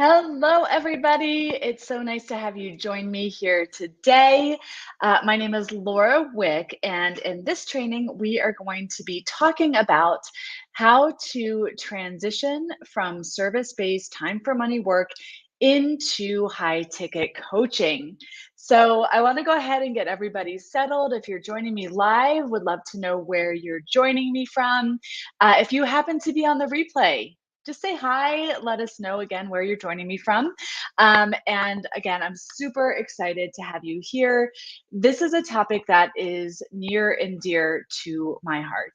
Hello, everybody. It's so nice to have you join me here today. My name is Laura Wick, and in this training, we are going to be talking about how to transition from service based time for money work into high ticket coaching. So, I want to go ahead and get everybody settled. If you're joining me live, would love to know where you're joining me from. If you happen to be on the replay, just say hi. Let us know again where you're joining me from. And again, I'm super excited to have you here. This is a topic that is near and dear to my heart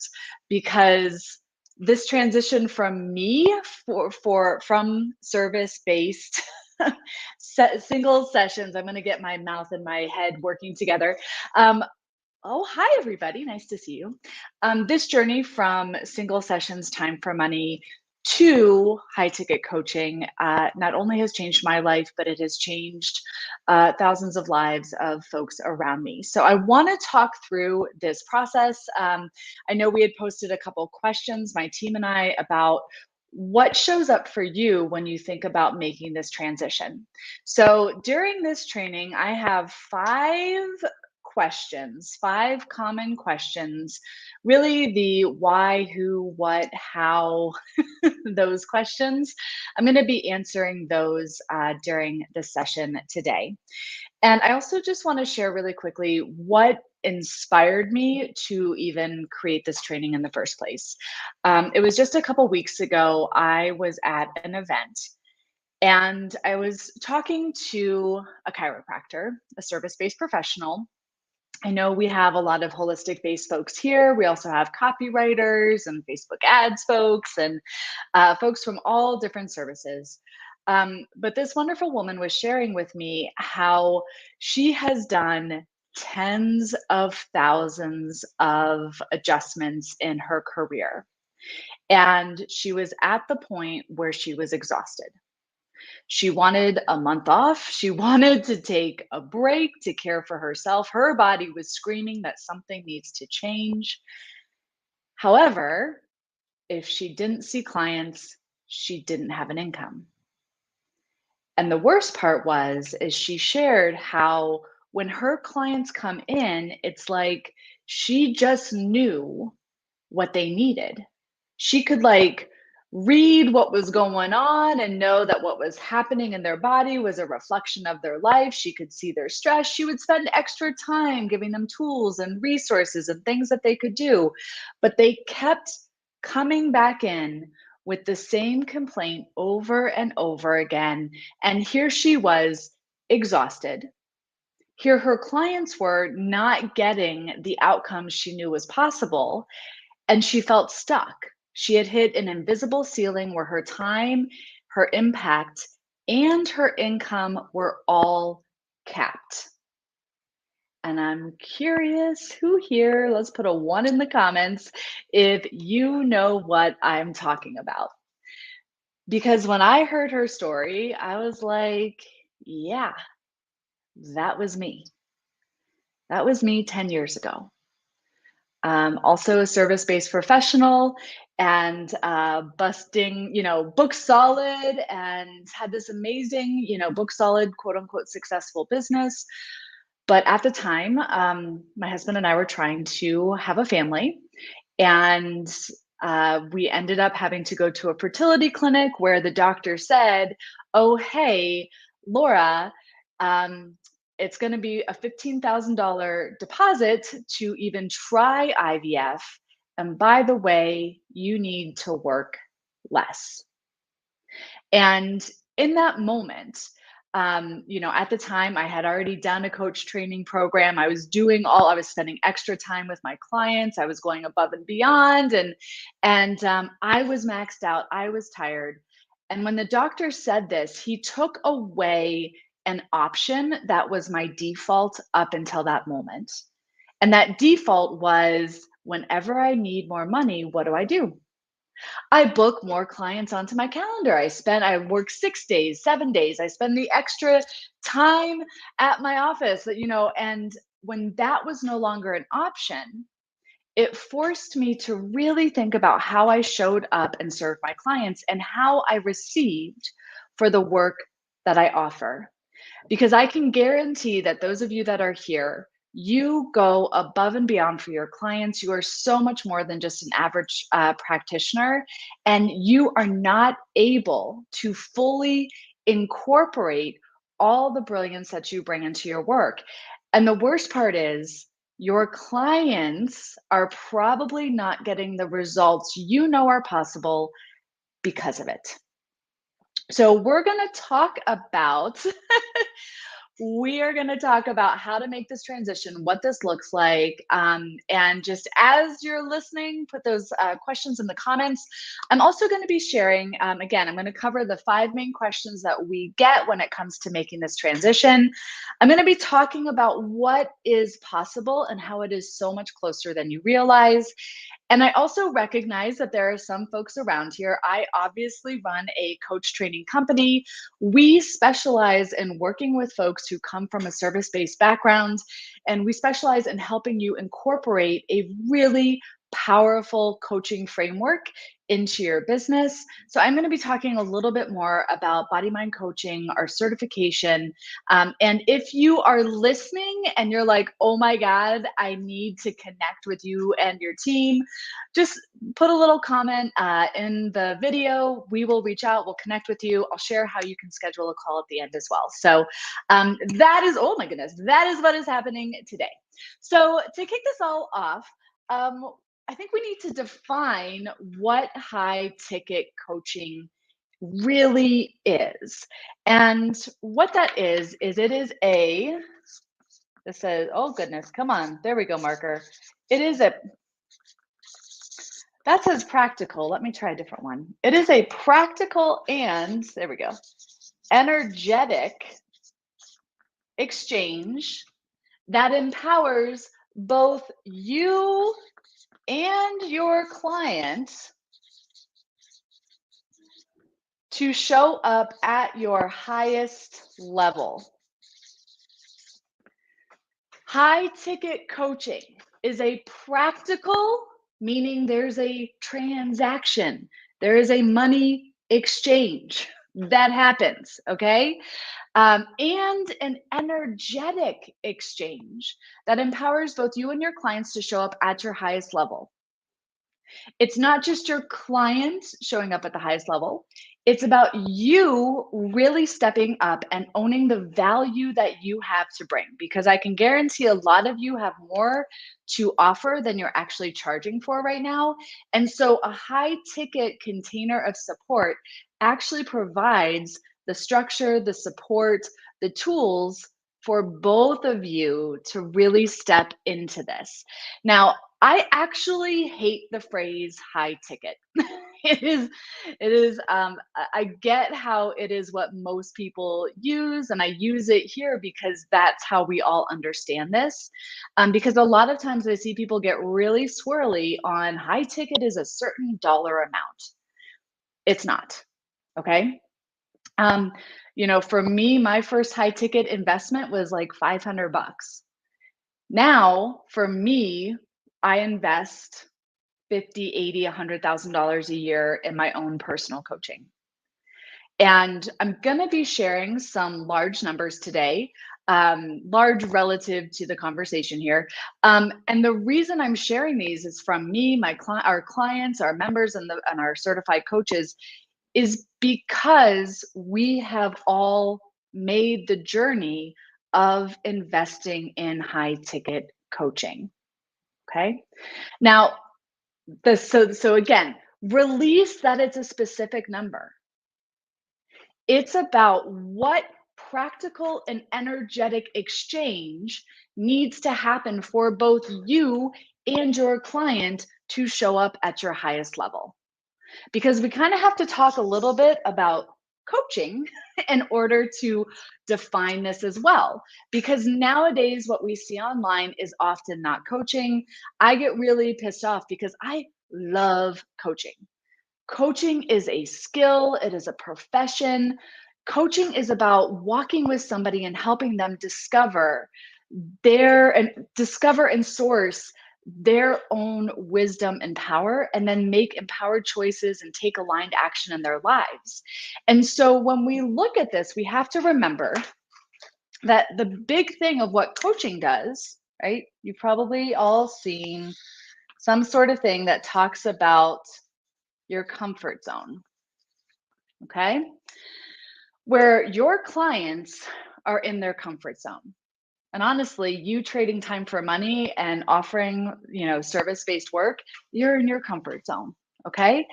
because this transition from me from service based single sessions. I'm going to get my mouth and my head working together. Oh, hi, everybody. Nice to see you. This journey from single sessions, time for money, to high ticket coaching not only has changed my life, but it has changed thousands of lives of folks around me. So I want to talk through this process. I know we had posted a couple questions, my team and I, about what shows up for you when you think about making this transition. So during this training, I have five common questions, really the why, who, what, how, those questions. I'm going to be answering those during the session today. And I also just want to share really quickly what inspired me to even create this training in the first place. It was just a couple weeks ago, I was at an event and I was talking to a chiropractor, a service based professional. I know we have a lot of holistic based folks here. We also have copywriters and Facebook ads folks and folks from all different services. But this wonderful woman was sharing with me how she has done tens of thousands of adjustments in her career. And she was at the point where she was exhausted. She wanted a month off. She wanted to take a break to care for herself. Her body was screaming that something needs to change. However, if she didn't see clients, she didn't have an income. And the worst part is she shared how when her clients come in, it's like she just knew what they needed. She could read what was going on and know that what was happening in their body was a reflection of their life. She could see their stress. She would spend extra time giving them tools and resources and things that they could do. But they kept coming back in with the same complaint over and over again. And here she was, exhausted. Here her clients were not getting the outcomes she knew was possible, and she felt stuck. She had hit an invisible ceiling where her time, her impact, and her income were all capped. And I'm curious who here, let's put a one in the comments if you know what I'm talking about. Because when I heard her story, I was like, yeah, that was me. That was me 10 years ago. Also a service-based professional and busting, book solid and had this amazing, book solid, quote unquote, successful business. But at the time, my husband and I were trying to have a family, and we ended up having to go to a fertility clinic where the doctor said, oh, hey, Laura, it's going to be a $15,000 deposit to even try IVF. And by the way, you need to work less. And in that moment, at the time, I had already done a coach training program. I was spending extra time with my clients. I was going above and beyond, and I was maxed out. I was tired. And when the doctor said this, he took away an option that was my default up until that moment. And that default was whenever I need more money, what do? I book more clients onto my calendar. I work 6 days, 7 days. I spend the extra time at my office, and when that was no longer an option, it forced me to really think about how I showed up and served my clients and how I received for the work that I offer. Because I can guarantee that those of you that are here, you go above and beyond for your clients. You are so much more than just an average practitioner, and you are not able to fully incorporate all the brilliance that you bring into your work. And the worst part is, your clients are probably not getting the results you know are possible because of it. So, we're going to talk about we are going to talk about how to make this transition, what this looks like. And just as you're listening, put those questions in the comments. I'm also going to be sharing, again, I'm going to cover the 5 main questions that we get when it comes to making this transition. I'm going to be talking about what is possible and how it is so much closer than you realize. And I also recognize that there are some folks around here. I obviously run a coach training company. We specialize in working with folks who come from a service-based background, and we specialize in helping you incorporate a really powerful coaching framework into your business. So I'm going to be talking a little bit more about body mind coaching, our certification. And if you are listening and you're like, oh my God, I need to connect with you and your team, just put a little comment in the video. We will reach out, we'll connect with you. I'll share how you can schedule a call at the end as well. So that is, oh my goodness, that is what is happening today. So to kick this all off, I think we need to define what high ticket coaching really is. And what that is it is this says, oh goodness, come on, there we go, marker. It is that says practical. Let me try a different one. It is a practical and, there we go, energetic exchange that empowers both you and your client to show up at your highest level. High ticket coaching is a practical, meaning there's a transaction, there is a money exchange that happens, okay? And an energetic exchange that empowers both you and your clients to show up at your highest level. It's not just your clients showing up at the highest level. It's about you really stepping up and owning the value that you have to bring. Because I can guarantee a lot of you have more to offer than you're actually charging for right now. And so a high ticket container of support actually provides the structure, the support, the tools for both of you to really step into this. Now, I actually hate the phrase high ticket. I get how it is what most people use, and I use it here because that's how we all understand this. Because a lot of times I see people get really swirly on high ticket is a certain dollar amount. It's not, okay? For me, my first high ticket investment was like 500 bucks. Now, for me, I invest 50, 80, $100,000 a year in my own personal coaching. And I'm going to be sharing some large numbers today, large relative to the conversation here. And the reason I'm sharing these is from me, our clients, our members, and our certified coaches, is because we have all made the journey of investing in high ticket coaching. Okay. Now, so again, release that it's a specific number. It's about what practical and energetic exchange needs to happen for both you and your client to show up at your highest level. Because we kind of have to talk a little bit about coaching in order to define this as well. Because nowadays, what we see online is often not coaching. I get really pissed off because I love coaching. Coaching is a skill, it is a profession. Coaching is about walking with somebody and helping them discover and source their own wisdom and power, and then make empowered choices and take aligned action in their lives. And so when we look at this, we have to remember that the big thing of what coaching does, right? You've probably all seen some sort of thing that talks about your comfort zone, okay? Where your clients are in their comfort zone. And honestly, you trading time for money and offering, service-based work, you're in your comfort zone, okay?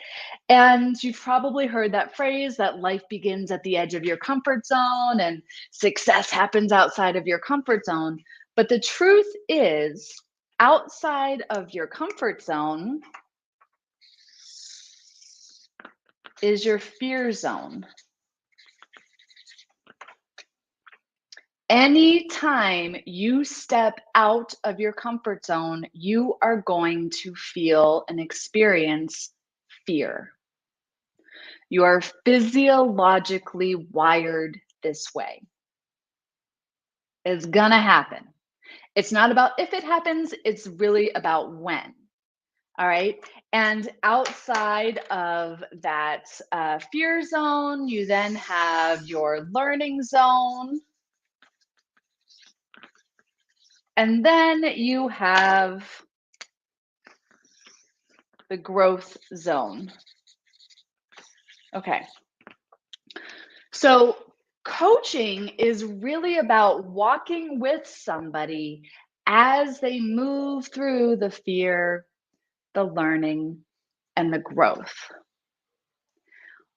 And you've probably heard that phrase that life begins at the edge of your comfort zone and success happens outside of your comfort zone. But the truth is, outside of your comfort zone is your fear zone. Anytime you step out of your comfort zone, you are going to feel and experience fear. You are physiologically wired this way. It's gonna happen. It's not about if it happens, it's really about when. All right. And outside of that fear zone, you then have your learning zone. And then you have the growth zone. Okay. So coaching is really about walking with somebody as they move through the fear, the learning, and the growth.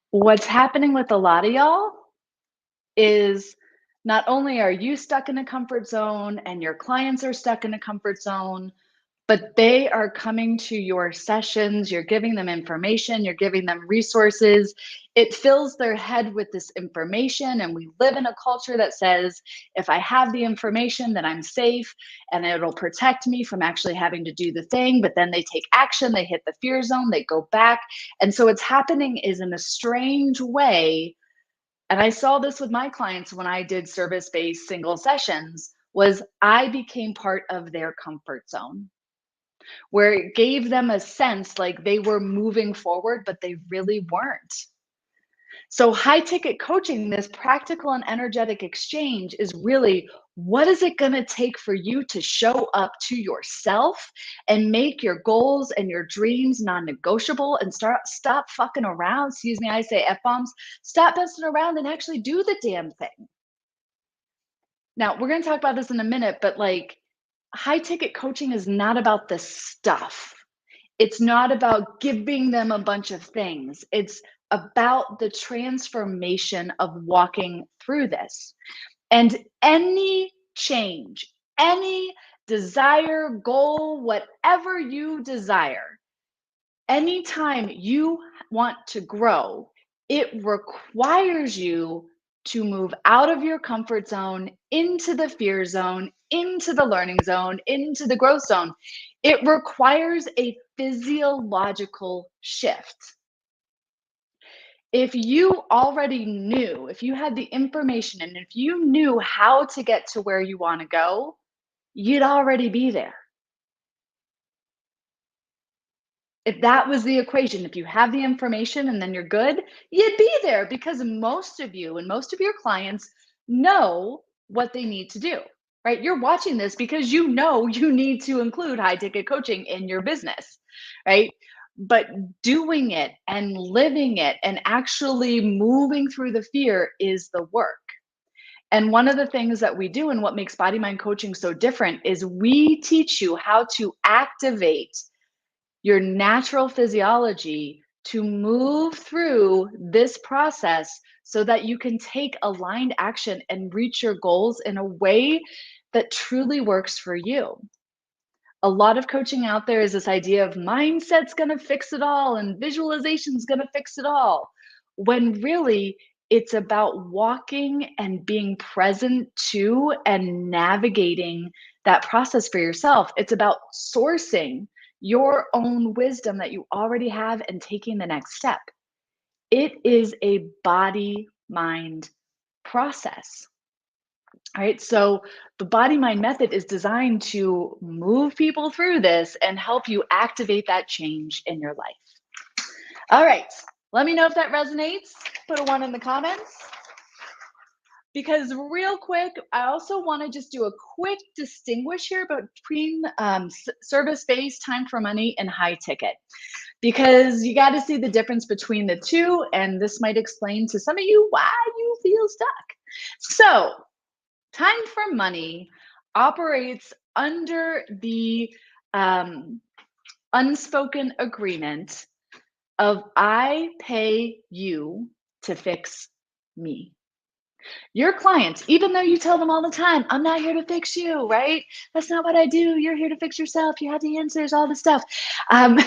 What's happening with a lot of y'all is not only are you stuck in a comfort zone and your clients are stuck in a comfort zone, but they are coming to your sessions, you're giving them information, you're giving them resources. It fills their head with this information. And we live in a culture that says, if I have the information, then I'm safe and it'll protect me from actually having to do the thing. But then they take action, they hit the fear zone, they go back. And so what's happening is in a strange way, and I saw this with my clients when I did service-based single sessions, was I became part of their comfort zone, where it gave them a sense like they were moving forward, but they really weren't. So, high ticket coaching, this practical and energetic exchange, is really what is it going to take for you to show up to yourself and make your goals and your dreams non negotiable and stop fucking around. Excuse me, I say F bombs. Stop messing around and actually do the damn thing. Now, we're going to talk about this in a minute, but like high ticket coaching is not about the stuff. It's not about giving them a bunch of things. It's about the transformation of walking through this. And any change, any desire, goal, whatever you desire, anytime you want to grow, it requires you to move out of your comfort zone into the fear zone, into the learning zone, into the growth zone. It requires a physiological shift. If you already knew, if you had the information and if you knew how to get to where you want to go, you'd already be there. If that was the equation, if you have the information and then you're good, you'd be there because most of you and most of your clients know what they need to do, right? You're watching this because you know you need to include high ticket coaching in your business, right? But doing it and living it and actually moving through the fear is the work. And one of the things that we do and what makes body mind coaching so different is we teach you how to activate your natural physiology to move through this process so that you can take aligned action and reach your goals in a way that truly works for you. A lot of coaching out there is this idea of mindset's going to fix it all and visualization's going to fix it all, when really it's about walking and being present to and navigating that process for yourself. It's about sourcing your own wisdom that you already have and taking the next step. It is a body mind process. All right, so the body mind method is designed to move people through this and help you activate that change in your life. All right, let me know if that resonates. Put a 1 in the comments. Because real quick, I also want to just do a quick distinguish here between service-based time for money and high ticket, because you got to see the difference between the two, and this might explain to some of you why you feel stuck. So time for money operates under the unspoken agreement of I pay you to fix me. Your clients, even though you tell them all the time, I'm not here to fix you, right? That's not what I do. You're here to fix yourself. You have the answers, all the stuff. Um,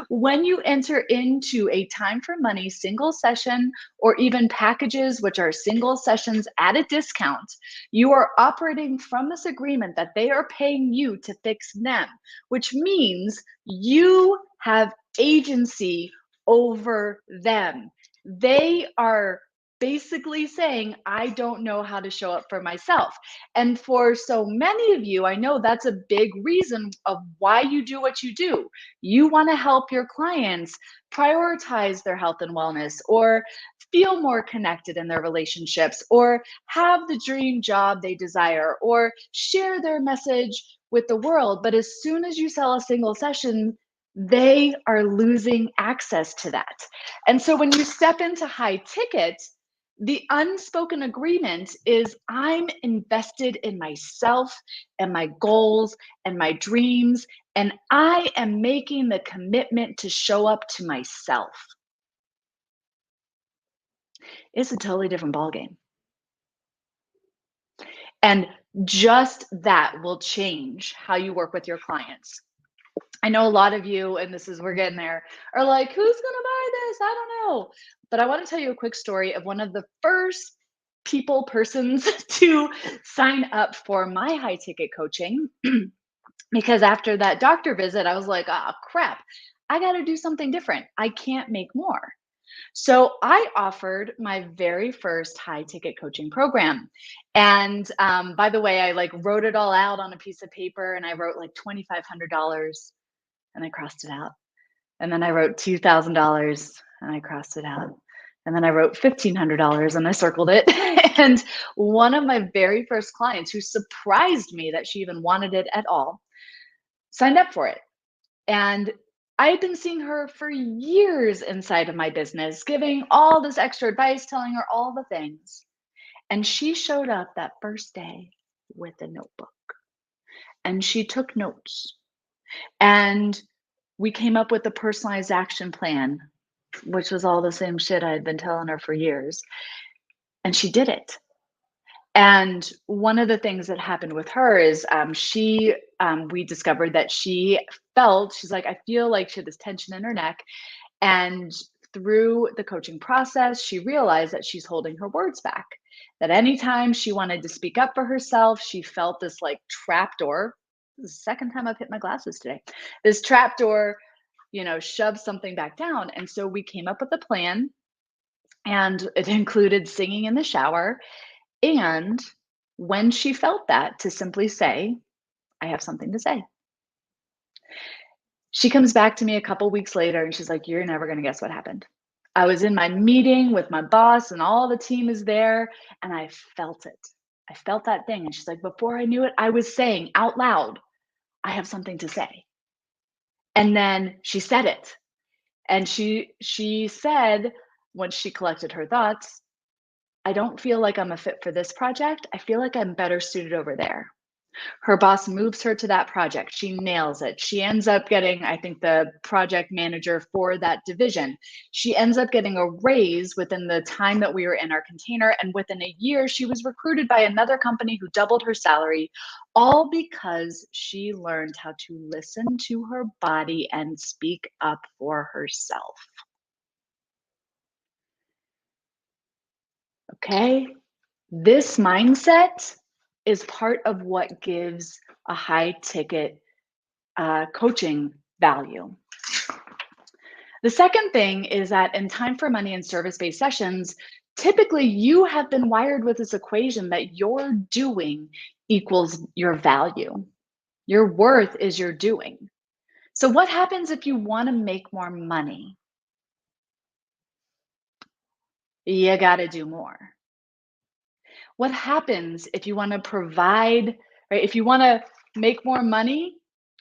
when you enter into a time for money single session or even packages, which are single sessions at a discount, you are operating from this agreement that they are paying you to fix them, which means you have agency over them. They are basically saying, I don't know how to show up for myself. And for so many of you, I know that's a big reason of why you do what you do. You want to help your clients prioritize their health and wellness, or feel more connected in their relationships, or have the dream job they desire, or share their message with the world. But as soon as you sell a single session, they are losing access to that. And so when you step into high ticket, the unspoken agreement is I'm invested in myself and my goals and my dreams, and I am making the commitment to show up to myself. It's a totally different ballgame. And just that will change how you work with your clients. I know a lot of you, and this is, we're getting there, are like, who's gonna buy this? I don't know. But I want to tell you a quick story of one of the first persons to sign up for my high ticket coaching. Because after that doctor visit, I was like, oh crap, I got to do something different. I can't make more. So I offered my very first high ticket coaching program. And by the way, I like wrote it all out on a piece of paper, and I wrote like $2,500 and I crossed it out. And then I wrote $2,000 and I crossed it out. And then I wrote $1,500 and I circled it. And one of my very first clients, who surprised me that she even wanted it at all, signed up for it. And I had been seeing her for years inside of my business, giving all this extra advice, telling her all the things. And she showed up that first day with a notebook and she took notes. And we came up with a personalized action plan, which was all the same shit I had been telling her for years. And she did it. And one of the things that happened with her is we discovered that she's like, I feel like she had this tension in her neck. And through the coaching process, she realized that she's holding her words back. That anytime she wanted to speak up for herself, she felt this like trapdoor. This is the second time I've hit my glasses today. This trapdoor, shove something back down. And so we came up with a plan, and it included singing in the shower. And when she felt that, to simply say, I have something to say. She comes back to me a couple weeks later and she's like, you're never going to guess what happened. I was in my meeting with my boss and all the team is there, and I felt it. I felt that thing. And she's like, before I knew it, I was saying out loud, I have something to say. And then she said it. And she said, once she collected her thoughts, I don't feel like I'm a fit for this project. I feel like I'm better suited over there. Her boss moves her to that project. She nails it. She ends up getting, I think, the project manager for that division. She ends up getting a raise within the time that we were in our container. And within a year, she was recruited by another company who doubled her salary, all because she learned how to listen to her body and speak up for herself. Okay? This mindset is part of what gives a high ticket coaching value. The second thing is that in time for money and service-based sessions, typically you have been wired with this equation that your doing equals your value. Your worth is your doing. So what happens if you want to make more money? You got to do more. What happens if you want to provide, right? If you want to make more money,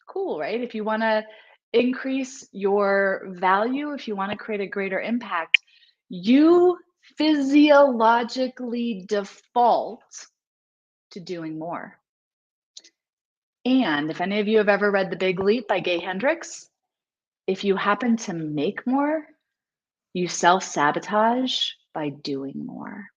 cool, right? If you want to increase your value, if you want to create a greater impact, you physiologically default to doing more. And if any of you have ever read The Big Leap by Gay Hendricks, if you happen to make more, you self sabotage by doing more.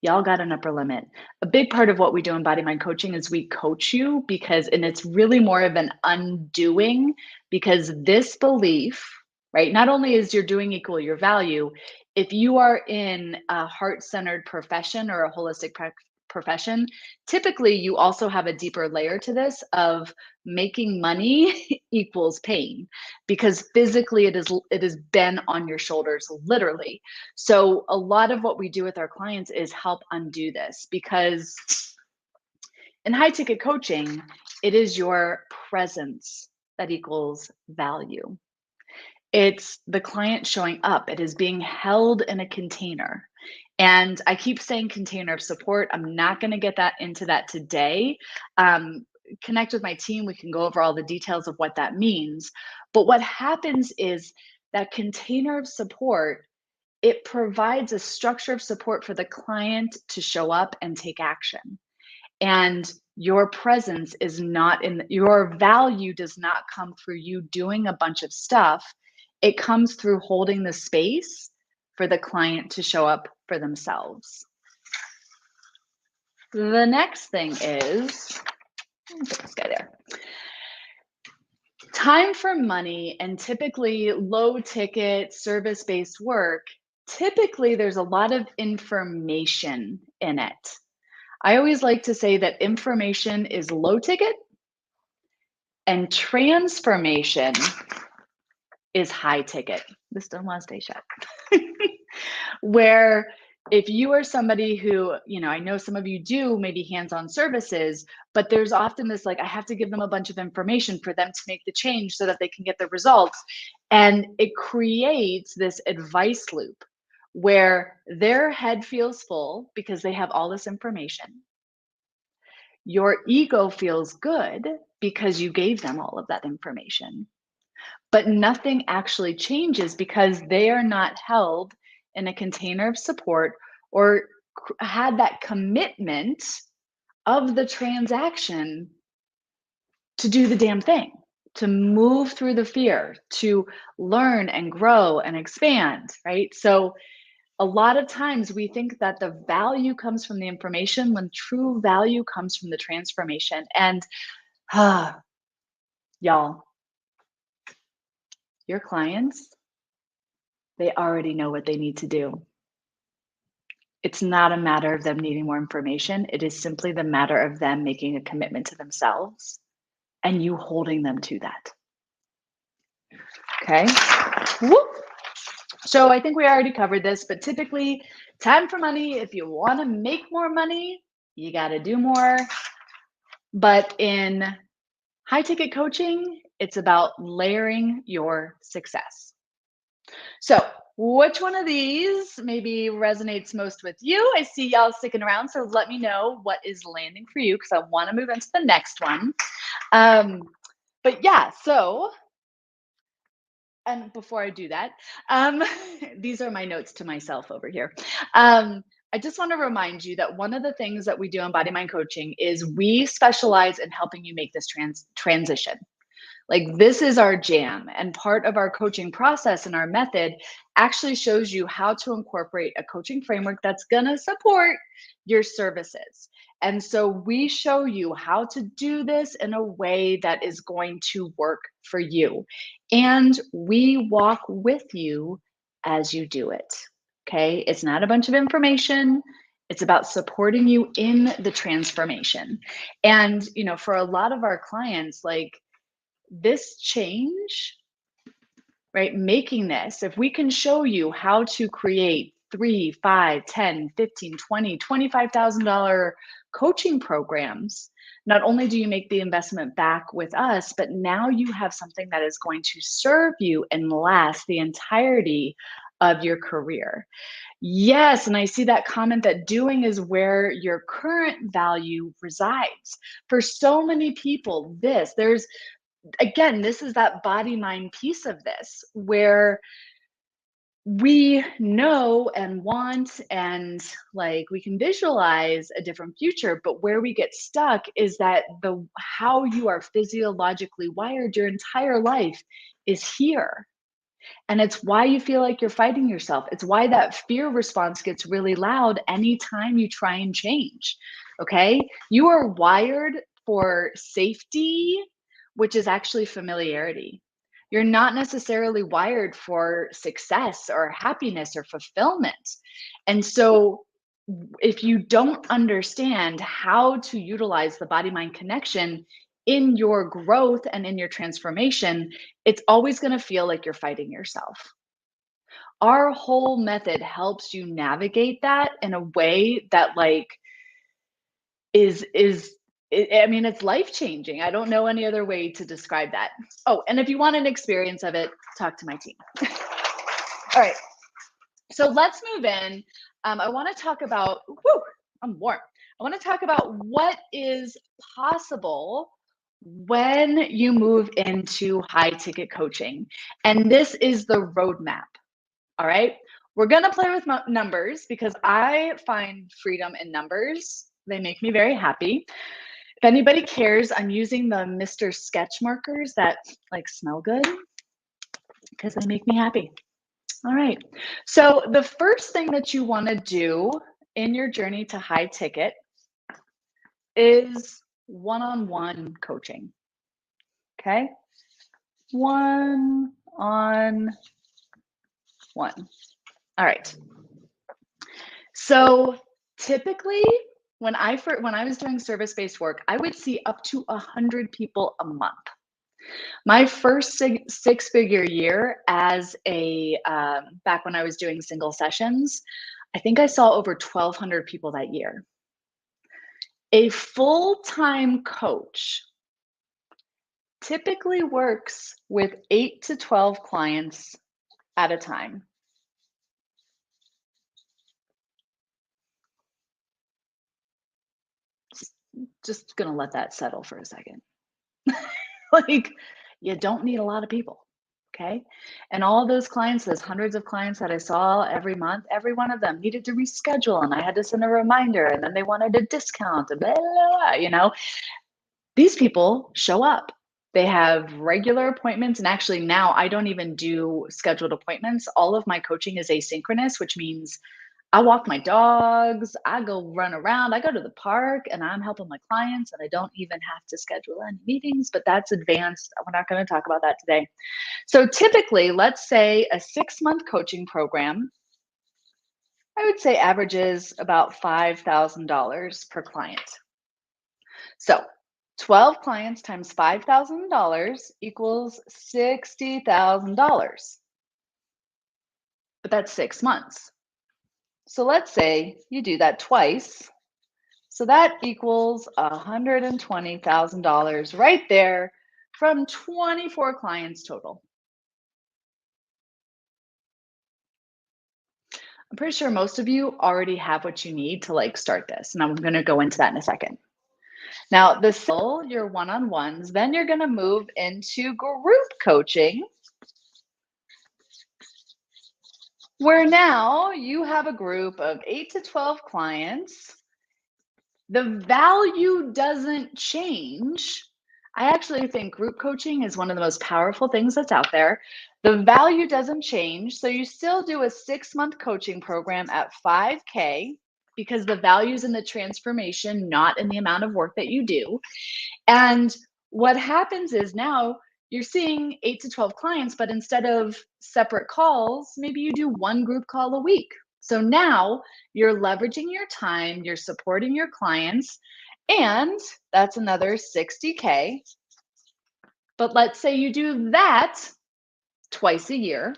Y'all got an upper limit. A big part of what we do in body mind coaching is we coach you because, and it's really more of an undoing because this belief, right? Not only is your doing equal your value, if you are in a heart centered profession or a holistic profession, typically you also have a deeper layer to this of making money equals pain because physically it has been on your shoulders literally. So a lot of what we do with our clients is help undo this because in high ticket coaching, it is your presence that equals value. It's the client showing up. It is being held in a container. And I keep saying container of support. I'm not going to get that into that today. Connect with my team. We can go over all the details of what that means. But what happens is that container of support, it provides a structure of support for the client to show up and take action. And your presence is not in your value does not come through you doing a bunch of stuff. It comes through holding the space for the client to show up for themselves. The next thing is, put this guy there. Time for money and typically low ticket service based work. Typically, there's a lot of information in it. I always like to say that information is low ticket and transformation is high ticket. This don't want to stay shut. Where if you are somebody who, I know some of you do maybe hands-on services, but there's often this like, I have to give them a bunch of information for them to make the change so that they can get the results. And it creates this advice loop where their head feels full because they have all this information. Your ego feels good because you gave them all of that information. But nothing actually changes because they are not held in a container of support or had that commitment of the transaction to do the damn thing, to move through the fear, to learn and grow and expand, right? So a lot of times we think that the value comes from the information when true value comes from the transformation. And y'all, your clients, they already know what they need to do. It's not a matter of them needing more information. It is simply the matter of them making a commitment to themselves and you holding them to that. Okay. Whoop. So I think we already covered this, but typically time for money, if you want to make more money, you got to do more. But in high ticket coaching, it's about layering your success. So which one of these maybe resonates most with you? I see y'all sticking around, so let me know what is landing for you because I want to move into the next one. But yeah, so, and before I do that, these are my notes to myself over here. I just want to remind you that one of the things that we do in Body Mind Coaching is we specialize in helping you make this transition. Like this is our jam, and part of our coaching process and our method actually shows you how to incorporate a coaching framework that's going to support your services. And so we show you how to do this in a way that is going to work for you. And we walk with you as you do it. Okay. It's not a bunch of information. It's about supporting you in the transformation. And, for a lot of our clients, like, this change, right? Making this, if we can show you how to create 3, 5, 10, 15, 20, $25,000 coaching programs, not only do you make the investment back with us, but now you have something that is going to serve you and last the entirety of your career. Yes, and I see that comment that doing is where your current value resides. For so many people, there's again, this is that body mind piece of this where we know and want and like we can visualize a different future, but where we get stuck is that the how you are physiologically wired your entire life is here. And it's why you feel like you're fighting yourself. It's why that fear response gets really loud anytime you try and change. Okay? You are wired for safety, which is actually familiarity. You're not necessarily wired for success or happiness or fulfillment. And so, if you don't understand how to utilize the body mind connection in your growth and in your transformation, it's always going to feel like you're fighting yourself. Our whole method helps you navigate that in a way that like is I mean, it's life changing. I don't know any other way to describe that. Oh, and if you want an experience of it, talk to my team. All right. So let's move in. I want to talk about, whew, I'm warm. I want to talk about what is possible when you move into high ticket coaching. And this is the roadmap. All right. We're going to play with numbers because I find freedom in numbers. They make me very happy. If anybody cares, I'm using the Mr. Sketch markers that like smell good because they make me happy. All right. So the first thing that you want to do in your journey to high ticket is one-on-one coaching. Okay. One-on-one. All right. So typically when I was doing service-based work, I would see up to 100 people a month. My first six-figure year as a back when I was doing single sessions, I think I saw over 1,200 people that year. A full-time coach typically works with 8 to 12 clients at a time. Just gonna let that settle for a second. Like, you don't need a lot of people, okay? And all of those clients, those hundreds of clients that I saw every month, every one of them needed to reschedule, and I had to send a reminder, and then they wanted a discount, and blah, blah, blah. These people show up. They have regular appointments, and actually now I don't even do scheduled appointments. All of my coaching is asynchronous, which means I walk my dogs, I go run around, I go to the park, and I'm helping my clients, and I don't even have to schedule any meetings, but that's advanced. We're not going to talk about that today. So typically, let's say a 6-month coaching program, I would say averages about $5,000 per client. So 12 clients times $5,000 equals $60,000. But that's 6 months. So let's say you do that twice. So that equals $120,000 right there from 24 clients total. I'm pretty sure most of you already have what you need to like start this. And I'm going to go into that in a second. Now, your one-on-ones, then you're going to move into group coaching, where now you have a group of 8 to 12 clients. The value doesn't change. I actually think group coaching is one of the most powerful things that's out there. The value doesn't change. So you still do a 6-month coaching program at $5K because the value is in the transformation, not in the amount of work that you do. And what happens is now you're seeing 8 to 12 clients, but instead of separate calls, maybe you do one group call a week. So now you're leveraging your time, you're supporting your clients, and that's another 60K. But let's say you do that twice a year.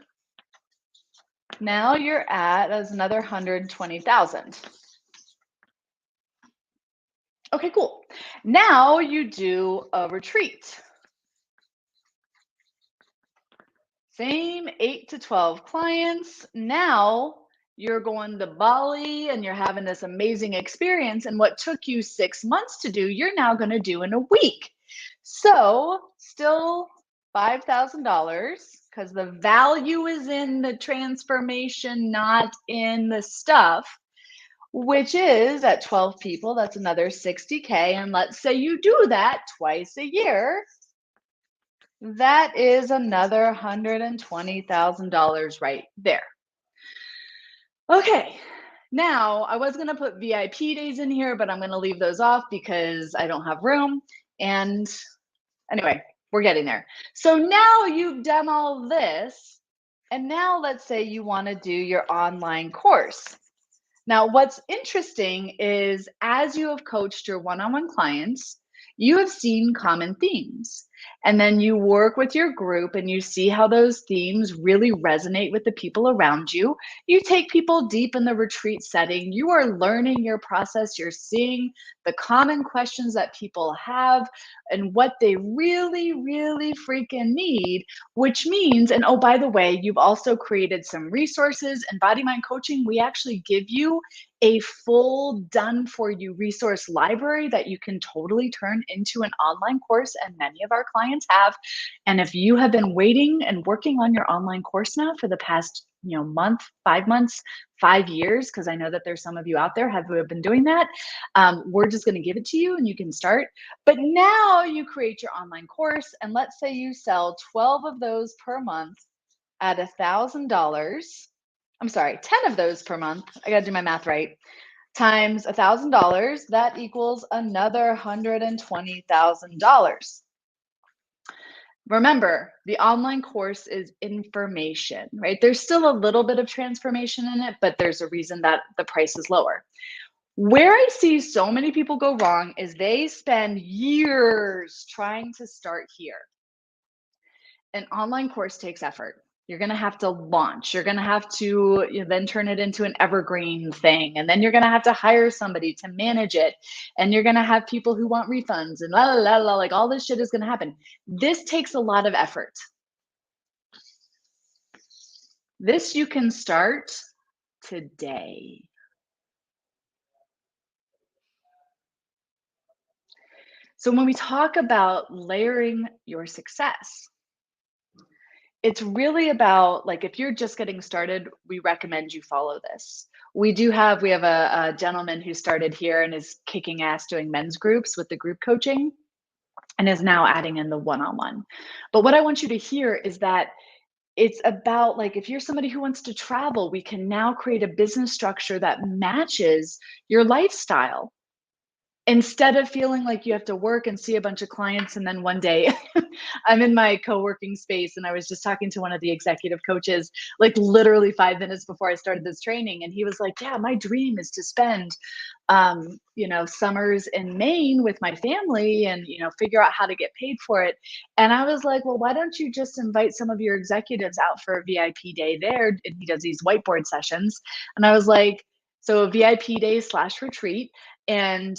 Now you're at as another 120,000. Okay, cool. Now you do a retreat. Same 8 to 12 clients. Now you're going to Bali and you're having this amazing experience. And what took you 6 months to do, you're now going to do in a week. So, still $5,000 because the value is in the transformation, not in the stuff, which is at 12 people, that's another 60K. And let's say you do that twice a year. That is another $120,000 right there. Okay, now I was going to put VIP days in here, but I'm going to leave those off because I don't have room. And anyway, we're getting there. So now you've done all this. And now let's say you want to do your online course. Now, what's interesting is as you have coached your one-on-one clients, you have seen common themes. And then you work with your group and you see how those themes really resonate with the people around you. You take people deep in the retreat setting. You are learning your process. You're seeing the common questions that people have and what they really, really freaking need, which means, and oh, by the way, you've also created some resources. And Body Mind Coaching, we actually give you a full done for you resource library that you can totally turn into an online course, and many of our clients have. And if you have been waiting and working on your online course now for the past month, 5 months, 5 years, because I know that there's some of you out there who have been doing that, we're just going to give it to you and you can start. But now you create your online course, and let's say you sell 12 of those per month at $1,000. I'm sorry, 10 of those per month. I got to do my math right. Times $1,000, that equals another $120,000. Remember, the online course is information, right? There's still a little bit of transformation in it, but there's a reason that the price is lower. Where I see so many people go wrong is they spend years trying to start here. An online course takes effort. You're going to have to launch. You're going to have to then turn it into an evergreen thing. And then you're going to have to hire somebody to manage it. And you're going to have people who want refunds and la la la la, like all this shit is going to happen. This takes a lot of effort. This you can start today. So when we talk about layering your success, it's really about, like, if you're just getting started, we recommend you follow this. We have a gentleman who started here and is kicking ass doing men's groups with the group coaching and is now adding in the one-on-one. But what I want you to hear is that it's about, like, if you're somebody who wants to travel, we can now create a business structure that matches your lifestyle. Instead of feeling like you have to work and see a bunch of clients, and then one day I'm in my co-working space and I was just talking to one of the executive coaches, like literally 5 minutes before I started this training. And he was like, yeah, my dream is to spend, summers in Maine with my family and, figure out how to get paid for it. And I was like, well, why don't you just invite some of your executives out for a VIP day there? And he does these whiteboard sessions. And I was like, so a VIP day / retreat. And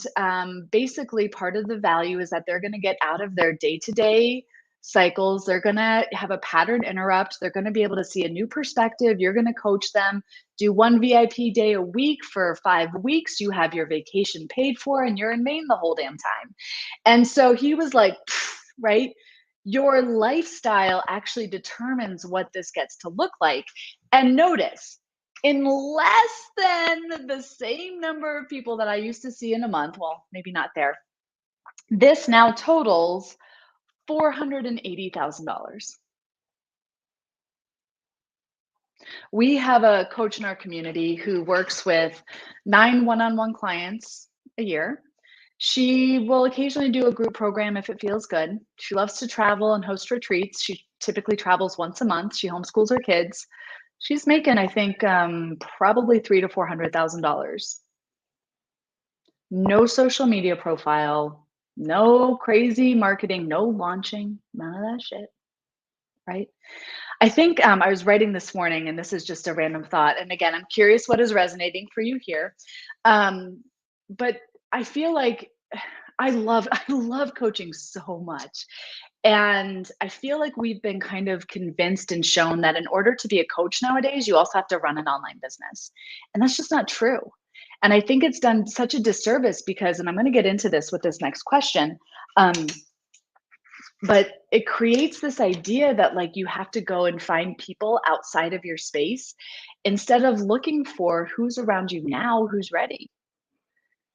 basically, part of the value is that they're going to get out of their day-to-day cycles. They're going to have a pattern interrupt. They're going to be able to see a new perspective. You're going to coach them. Do one VIP day a week for 5 weeks. You have your vacation paid for, and you're in Maine the whole damn time. And so he was like, right? Your lifestyle actually determines what this gets to look like. And notice, in less than the same number of people that I used to see in a month, well, maybe not there, this now totals $480,000. We have a coach in our community who works with 9 one-on-one clients a year. She will occasionally do a group program if it feels good. She loves to travel and host retreats. She typically travels once a month. She homeschools her kids. She's making, I think, probably $300,000 to $400,000. No social media profile, no crazy marketing, no launching, none of that shit, right? I think I was writing this morning, and this is just a random thought. And again, I'm curious what is resonating for you here. Um, but I feel like I love coaching so much. And I feel like we've been kind of convinced and shown that in order to be a coach nowadays, you also have to run an online business. And that's just not true. And I think it's done such a disservice because, and I'm going to get into this with this next question. Um, but it creates this idea that like you have to go and find people outside of your space instead of looking for who's around you now who's ready.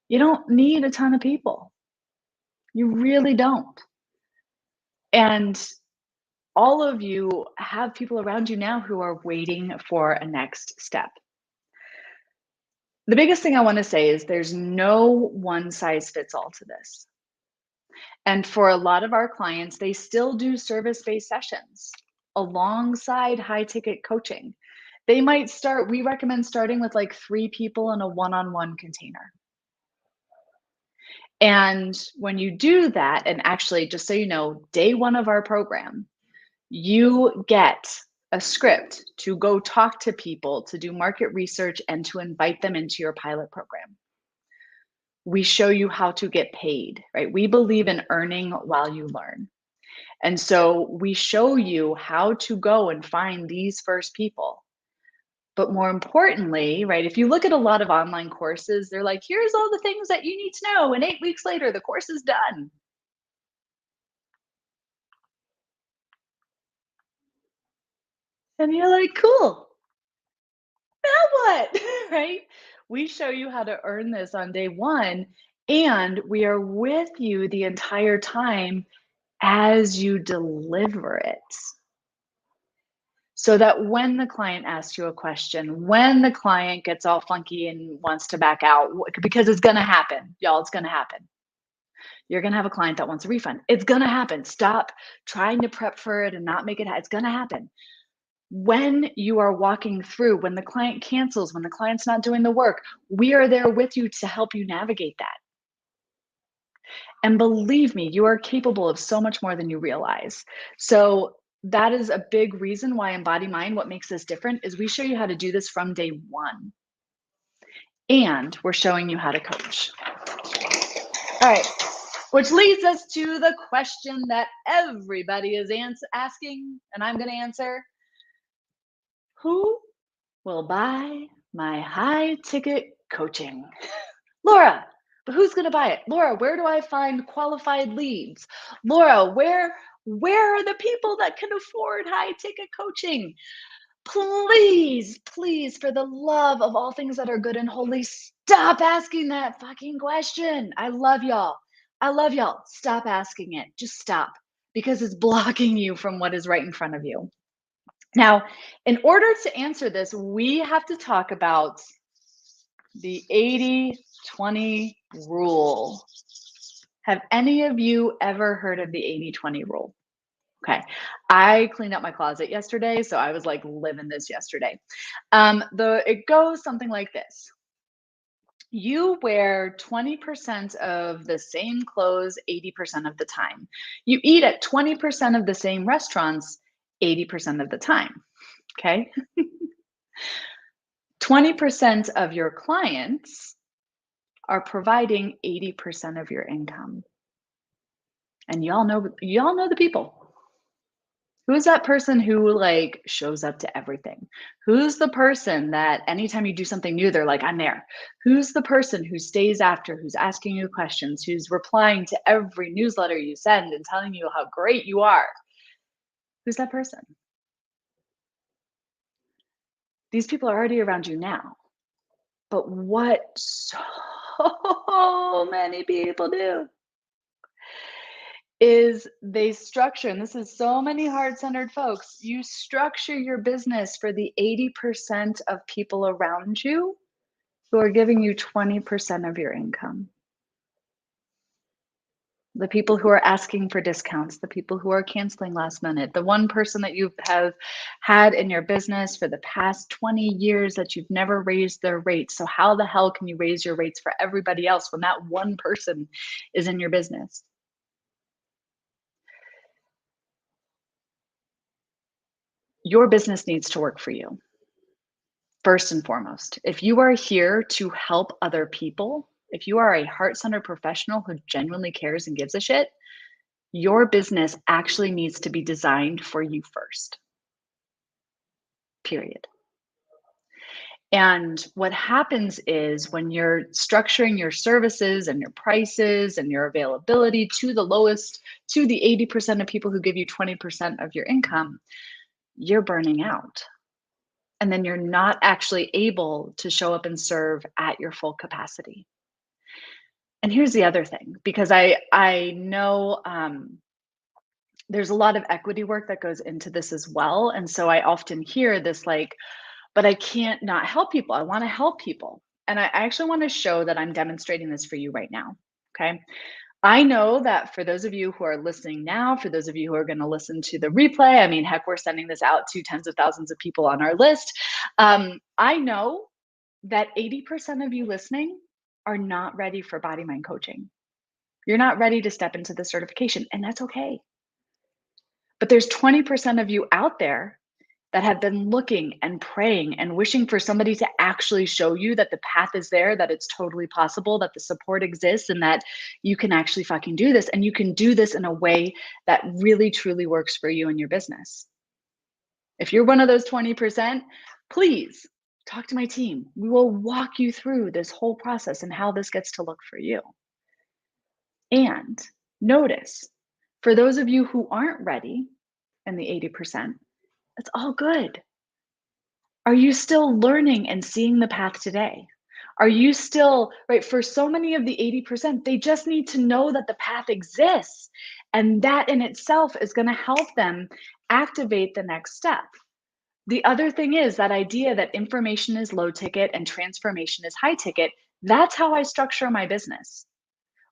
You don't need a ton of people. You really don't. And all of you have people around you now who are waiting for a next step. The biggest thing I want to say is there's no one size fits all to this. And for a lot of our clients, they still do service based sessions alongside high ticket coaching. They might start, we recommend starting with like 3 people in a one on one container. And when you do that, and actually, just so you know, day one of our program, you get a script to go talk to people, to do market research, and to invite them into your pilot program. We show you how to get paid, right? We believe in earning while you learn. And so we show you how to go and find these first people. But more importantly, right, if you look at a lot of online courses, they're like, here's all the things that you need to know. And 8 weeks later, the course is done. And you're like, cool, now what? Right? We show you how to earn this on day one, and we are with you the entire time as you deliver it. So that when the client asks you a question, when the client gets all funky and wants to back out, because it's going to happen, y'all, it's going to happen. You're going to have a client that wants a refund. It's going to happen. Stop trying to prep for it and not make it happen. It's going to happen. When you are walking through, when the client cancels, when the client's not doing the work, we are there with you to help you navigate that. And believe me, you are capable of so much more than you realize. So that is a big reason why Embody Mind, what makes this different is we show you how to do this from day one. And we're showing you how to coach. All right, which leads us to the question that everybody is asking, and I'm going to answer. Who will buy my high ticket coaching? Laura, but who's going to buy it? Laura, where do I find qualified leads? Laura, where are the people that can afford high ticket coaching? Please, please, for the love of all things that are good and holy, stop asking that fucking question. I love y'all. I love y'all. Stop asking it. Just stop, because it's blocking you from what is right in front of you. Now, in order to answer this, we have to talk about the 80-20 rule. Have any of you ever heard of the 80-20 rule? Okay. I cleaned out my closet yesterday, so I was like living this yesterday. It goes something like this. You wear 20% of the same clothes 80% of the time. You eat at 20% of the same restaurants 80% of the time. Okay. 20% of your clients are providing 80% of your income. And y'all know the people. Who's that person who like shows up to everything? Who's the person that anytime you do something new, they're like, I'm there? Who's the person who stays after, who's asking you questions, who's replying to every newsletter you send and telling you how great you are? Who's that person? These people are already around you now. But what so many people do is they structure, and this is so many heart-centered folks, you structure your business for the 80% of people around you who are giving you 20% of your income. The people who are asking for discounts, the people who are canceling last minute, the one person that you have had in your business for the past 20 years that you've never raised their rates. So how the hell can you raise your rates for everybody else when that one person is in your business? Your business needs to work for you, first and foremost. If you are here to help other people, if you are a heart-centered professional who genuinely cares and gives a shit, your business actually needs to be designed for you first, period. And what happens is when you're structuring your services and your prices and your availability to the lowest, to the 80% of people who give you 20% of your income, you're burning out. And then you're not actually able to show up and serve at your full capacity. And here's the other thing, because I know there's a lot of equity work that goes into this as well. And so I often hear this like, but I can't not help people. I want to help people. And I actually want to show that I'm demonstrating this for you right now. Okay. I know that for those of you who are listening now, for those of you who are going to listen to the replay, I mean, heck, we're sending this out to tens of thousands of people on our list. I know that 80% of you listening are not ready for body mind coaching. You're not ready to step into the certification, and that's okay. But there's 20% of you out there that have been looking and praying and wishing for somebody to actually show you that the path is there, that it's totally possible, that the support exists, and that you can actually fucking do this. And you can do this in a way that really, truly works for you and your business. If you're one of those 20%, please talk to my team. We will walk you through this whole process and how this gets to look for you. And notice, for those of you who aren't ready and the 80%, it's all good. Are you still learning and seeing the path today? Are you still, right? For so many of the 80%, they just need to know that the path exists. And that in itself is going to help them activate the next step. The other thing is that idea that information is low ticket and transformation is high ticket. That's how I structure my business.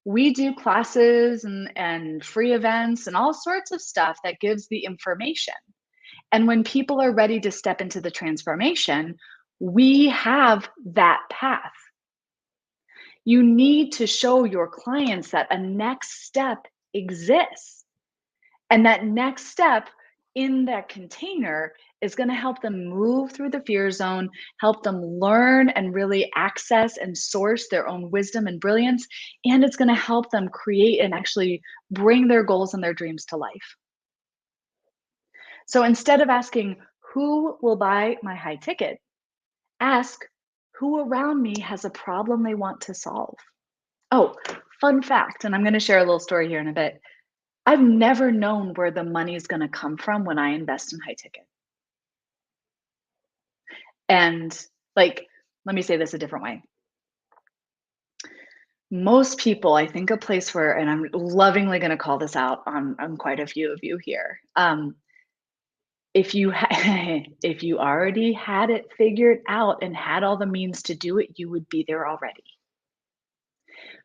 We do classes and free events and all sorts of stuff that gives the information. And when people are ready to step into the transformation, we have that path. You need to show your clients that a next step exists. And that next step in that container is going to help them move through the fear zone, help them learn and really access and source their own wisdom and brilliance. And it's going to help them create and actually bring their goals and their dreams to life. So instead of asking, who will buy my high ticket? Ask, who around me has a problem they want to solve? Oh, fun fact, and I'm going to share a little story here in a bit. I've never known where the money is going to come from when I invest in high ticket. And like, let me say this a different way. Most people, I think a place where, and I'm lovingly going to call this out on quite a few of you here. If you if you already had it figured out and had all the means to do it, you would be there already.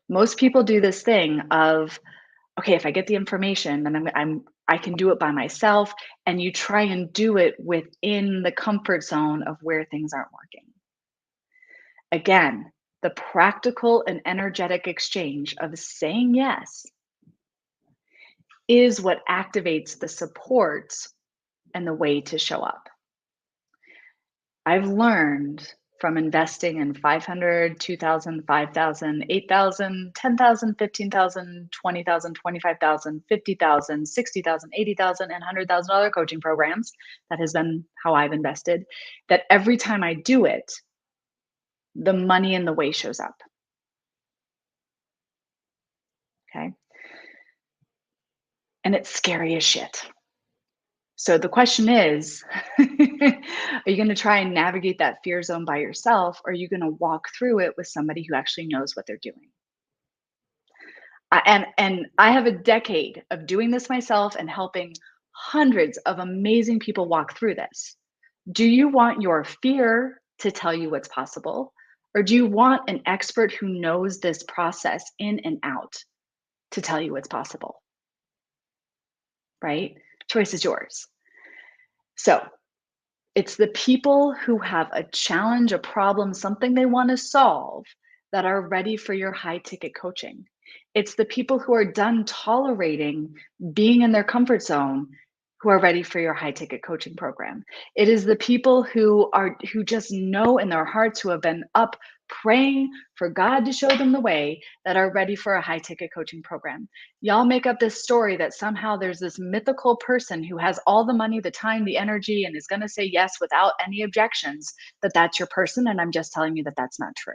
Most people do this thing of, okay, if I get the information, then I can do it by myself, and you try and do it within the comfort zone of where things aren't working. Again, the practical and energetic exchange of saying yes is what activates the support and the way to show up. I've learned from investing in 500, 2,000, 5,000, 8,000, 10,000, 15,000, 20,000, 25,000, 50,000, 60,000, 80,000, and $100,000 coaching programs. That has been how I've invested. That every time I do it, the money and the way shows up. Okay. And it's scary as shit. So the question is, are you going to try and navigate that fear zone by yourself, or are you going to walk through it with somebody who actually knows what they're doing? And I have a decade of doing this myself and helping hundreds of amazing people walk through this. Do you want your fear to tell you what's possible, or do you want an expert who knows this process in and out to tell you what's possible? Right? Choice is yours. So it's the people who have a challenge, a problem, something they want to solve that are ready for your high ticket coaching. It's the people who are done tolerating being in their comfort zone who are ready for your high ticket coaching program. It is the people who just know in their hearts, who have been up praying for God to show them the way, that are ready for a high ticket coaching program. Y'all make up this story that somehow there's this mythical person who has all the money, the time, the energy, and is going to say yes without any objections, that that's your person. And I'm just telling you that that's not true.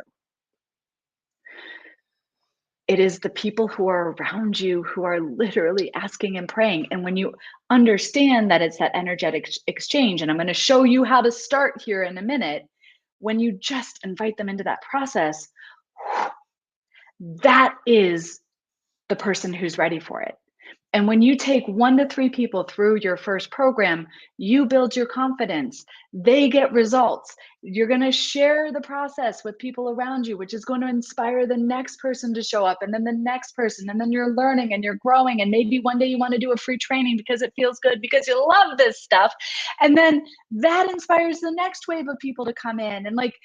It is the people who are around you who are literally asking and praying. And when you understand that it's that energetic exchange, and I'm going to show you how to start here in a minute, when you just invite them into that process, that is the person who's ready for it. And when you take 1 to 3 people through your first program, you build your confidence. They get results. You're going to share the process with people around you, which is going to inspire the next person to show up, and then the next person. And then you're learning and you're growing. And maybe one day you want to do a free training because it feels good, because you love this stuff. And then that inspires the next wave of people to come in. And like,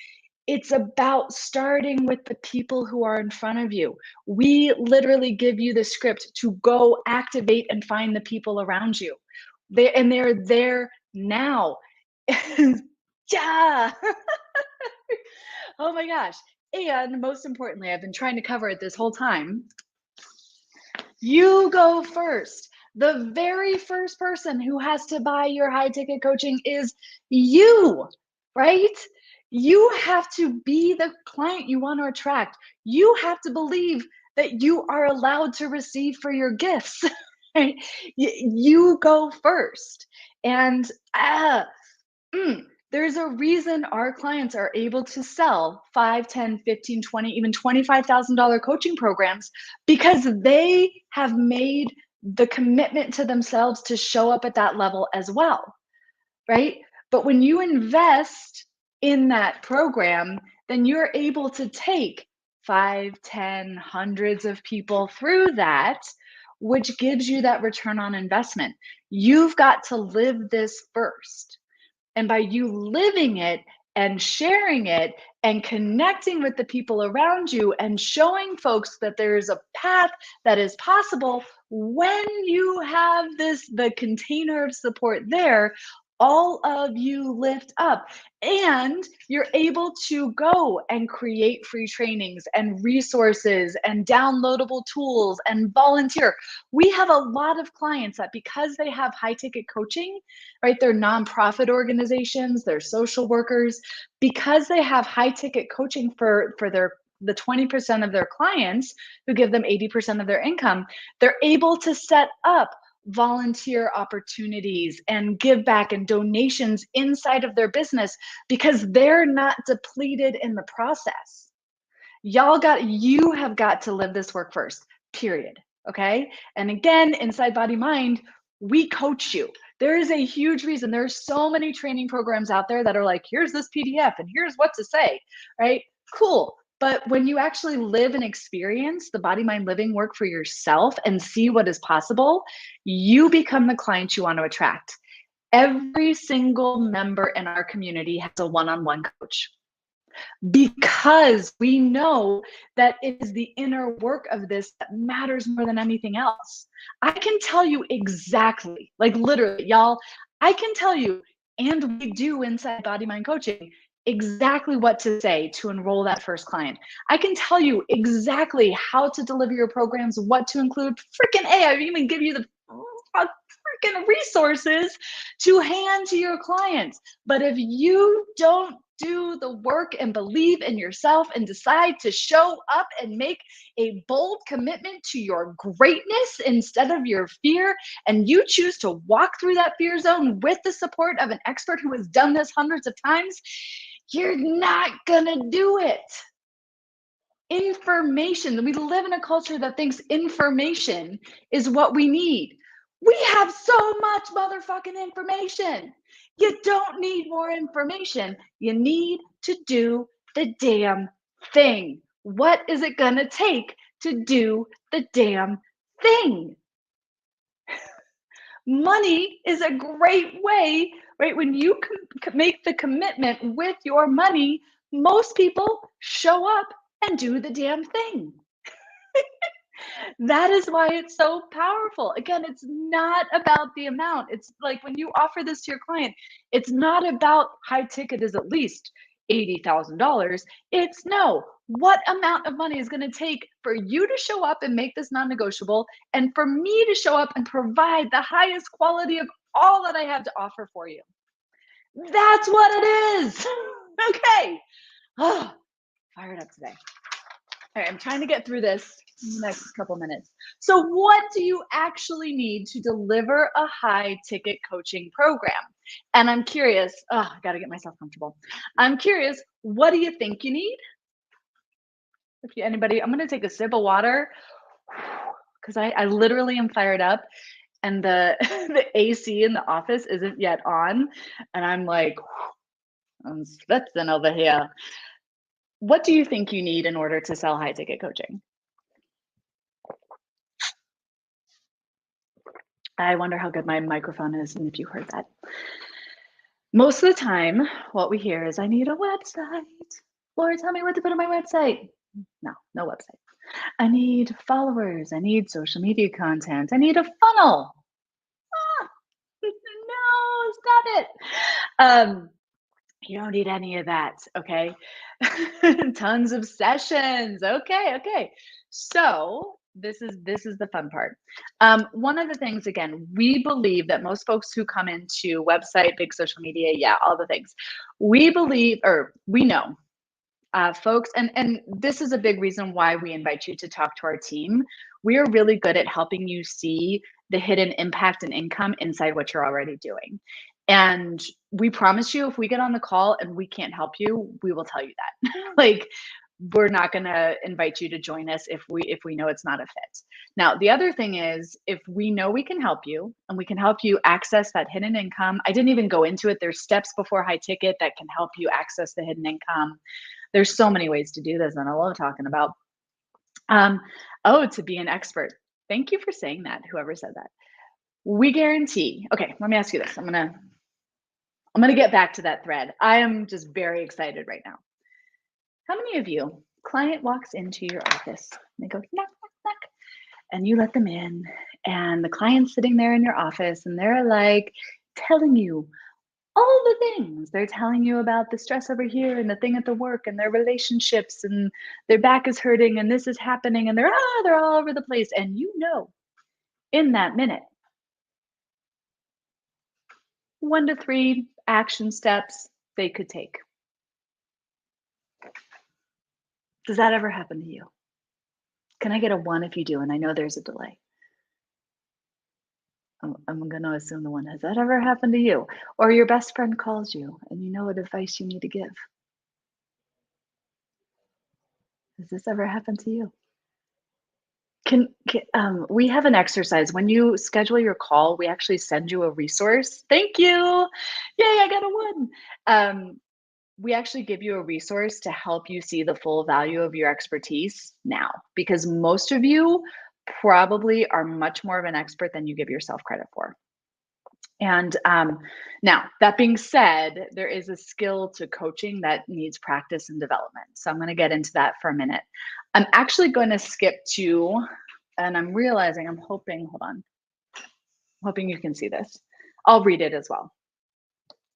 it's about starting with the people who are in front of you. We literally give you the script to go activate and find the people around you. They're there now. Yeah. Oh my gosh. And most importantly, I've been trying to cover it this whole time. You go first. The very first person who has to buy your high ticket coaching is you, right? You have to be the client you want to attract. You have to believe that you are allowed to receive for your gifts. Right? You go first. And there's a reason our clients are able to sell 5, 10, 15, 20, even $25,000 coaching programs, because they have made the commitment to themselves to show up at that level as well, right? But when you invest in that program, then you're able to take 5, 10, hundreds of people through that, which gives you that return on investment. You've got to live this first. And by you living it and sharing it and connecting with the people around you and showing folks that there's a path that is possible, when you have the container of support there, all of you lift up, and you're able to go and create free trainings and resources and downloadable tools and volunteer. We have a lot of clients that, because they have high ticket coaching, right? They're nonprofit organizations, they're social workers, because they have high ticket coaching for the 20% of their clients who give them 80% of their income, they're able to set up volunteer opportunities and give back and donations inside of their business, because they're not depleted in the process. You have got to live this work first, period. Okay. And again, inside Body Mind, we coach you. There is a huge reason. There are so many training programs out there that are like, here's this PDF and here's what to say, right? Cool. But when you actually live and experience the Body Mind Living work for yourself and see what is possible, you become the client you want to attract. Every single member in our community has a one-on-one coach, because we know that it is the inner work of this that matters more than anything else. I can tell you exactly, like literally, y'all, I can tell you, and we do inside Body Mind Coaching, exactly what to say to enroll that first client. I can tell you exactly how to deliver your programs, what to include. Freaking A, I even give you the freaking resources to hand to your clients. But if you don't do the work and believe in yourself and decide to show up and make a bold commitment to your greatness instead of your fear, and you choose to walk through that fear zone with the support of an expert who has done this hundreds of times, you're not gonna do it. Information. We live in a culture that thinks information is what we need. We have so much motherfucking information. You don't need more information. You need to do the damn thing. What is it gonna take to do the damn thing? Money is a great way, right? When you make the commitment with your money, most people show up and do the damn thing. That is why it's so powerful. Again, it's not about the amount. It's like when you offer this to your client, it's not about high ticket is at least $80,000. It's no, what amount of money is going to take for you to show up and make this non negotiable, and for me to show up and provide the highest quality of all that I have to offer for you. That's what it is. Okay. Oh, fired up today. All right, I'm trying to get through this in the next couple minutes. So, what do you actually need to deliver a high ticket coaching program? And I'm curious, I got to get myself comfortable. I'm curious, what do you think you need? Anybody, I'm going to take a sip of water because I literally am fired up, and the the AC in the office isn't yet on. And I'm like, I'm sweating over here. What do you think you need in order to sell high ticket coaching? I wonder how good my microphone is and if you heard that. Most of the time, what we hear is, I need a website. Laura, tell me what to put on my website. No, no website. I need followers. I need social media content. I need a funnel. Ah, no, stop it. You don't need any of that, okay? Tons of sessions. Okay. So this is the fun part. One of the things, again, we believe that most folks who come into website, big social media, yeah, all the things, we believe, or we know, folks, and this is a big reason why we invite you to talk to our team. We are really good at helping you see the hidden impact and income inside what you're already doing. And we promise you, if we get on the call and we can't help you, we will tell you that. Like, we're not going to invite you to join us if we know it's not a fit. Now, the other thing is, if we know we can help you and we can help you access that hidden income, I didn't even go into it. There's steps before high ticket that can help you access the hidden income. There's so many ways to do this, and I love talking about. To be an expert. Thank you for saying that, whoever said that. We guarantee. Okay, let me ask you this. I'm gonna get back to that thread. I am just very excited right now. How many of you, client walks into your office, and they go knock, knock, knock, and you let them in, and the client's sitting there in your office, and they're like telling you all the things. They're telling you about the stress over here and the thing at the work and their relationships, and their back is hurting and this is happening, and they're all over the place. And in that minute, 1 to 3 action steps they could take. Does that ever happen to you? Can I get a 1 if you do? And I know there's a delay. I'm going to assume the 1. Has that ever happened to you? Or your best friend calls you and you know what advice you need to give? Has this ever happened to you? We have an exercise. When you schedule your call, we actually send you a resource. Thank you. Yay, I got a 1. We actually give you a resource to help you see the full value of your expertise now, because most of you probably are much more of an expert than you give yourself credit for. And now, that being said, there is a skill to coaching that needs practice and development. So I'm going to get into that for a minute. I'm actually going to skip to, and I'm realizing, hold on. I'm hoping you can see this. I'll read it as well.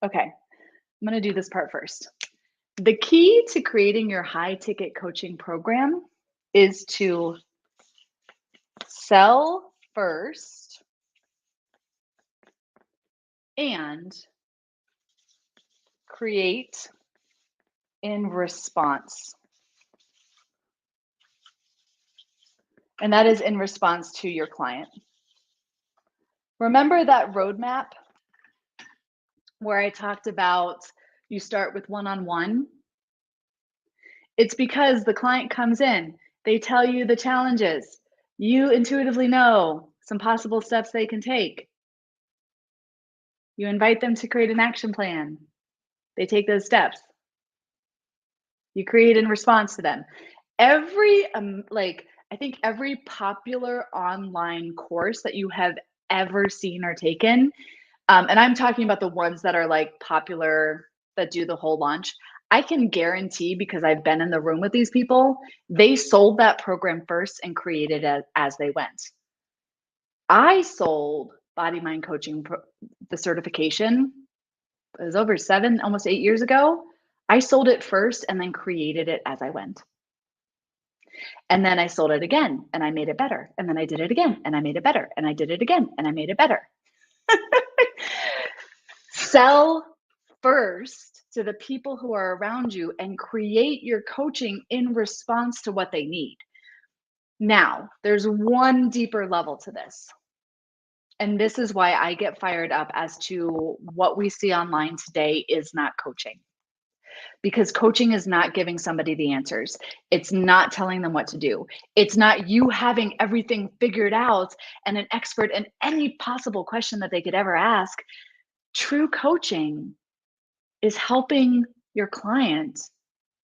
Okay, I'm going to do this part first. The key to creating your high ticket coaching program is to sell first and create in response. And that is in response to your client. Remember that roadmap where I talked about you start with one-on-one? It's because the client comes in, they tell you the challenges, you intuitively know some possible steps they can take. You invite them to create an action plan. They take those steps. You create in response to them. I think every popular online course that you have ever seen or taken, and I'm talking about the ones that are like popular, that do the whole launch. I can guarantee, because I've been in the room with these people, they sold that program first and created it as they went. I sold Body Mind Coaching, the certification. It was over 7, almost 8 years ago. I sold it first and then created it as I went. And then I sold it again and I made it better. And then I did it again and I made it better. And I did it again and I made it better. Sell first to the people who are around you and create your coaching in response to what they need. Now, there's one deeper level to this. And this is why I get fired up as to what we see online today is not coaching. Because coaching is not giving somebody the answers. It's not telling them what to do. It's not you having everything figured out and an expert in any possible question that they could ever ask. True coaching is helping your client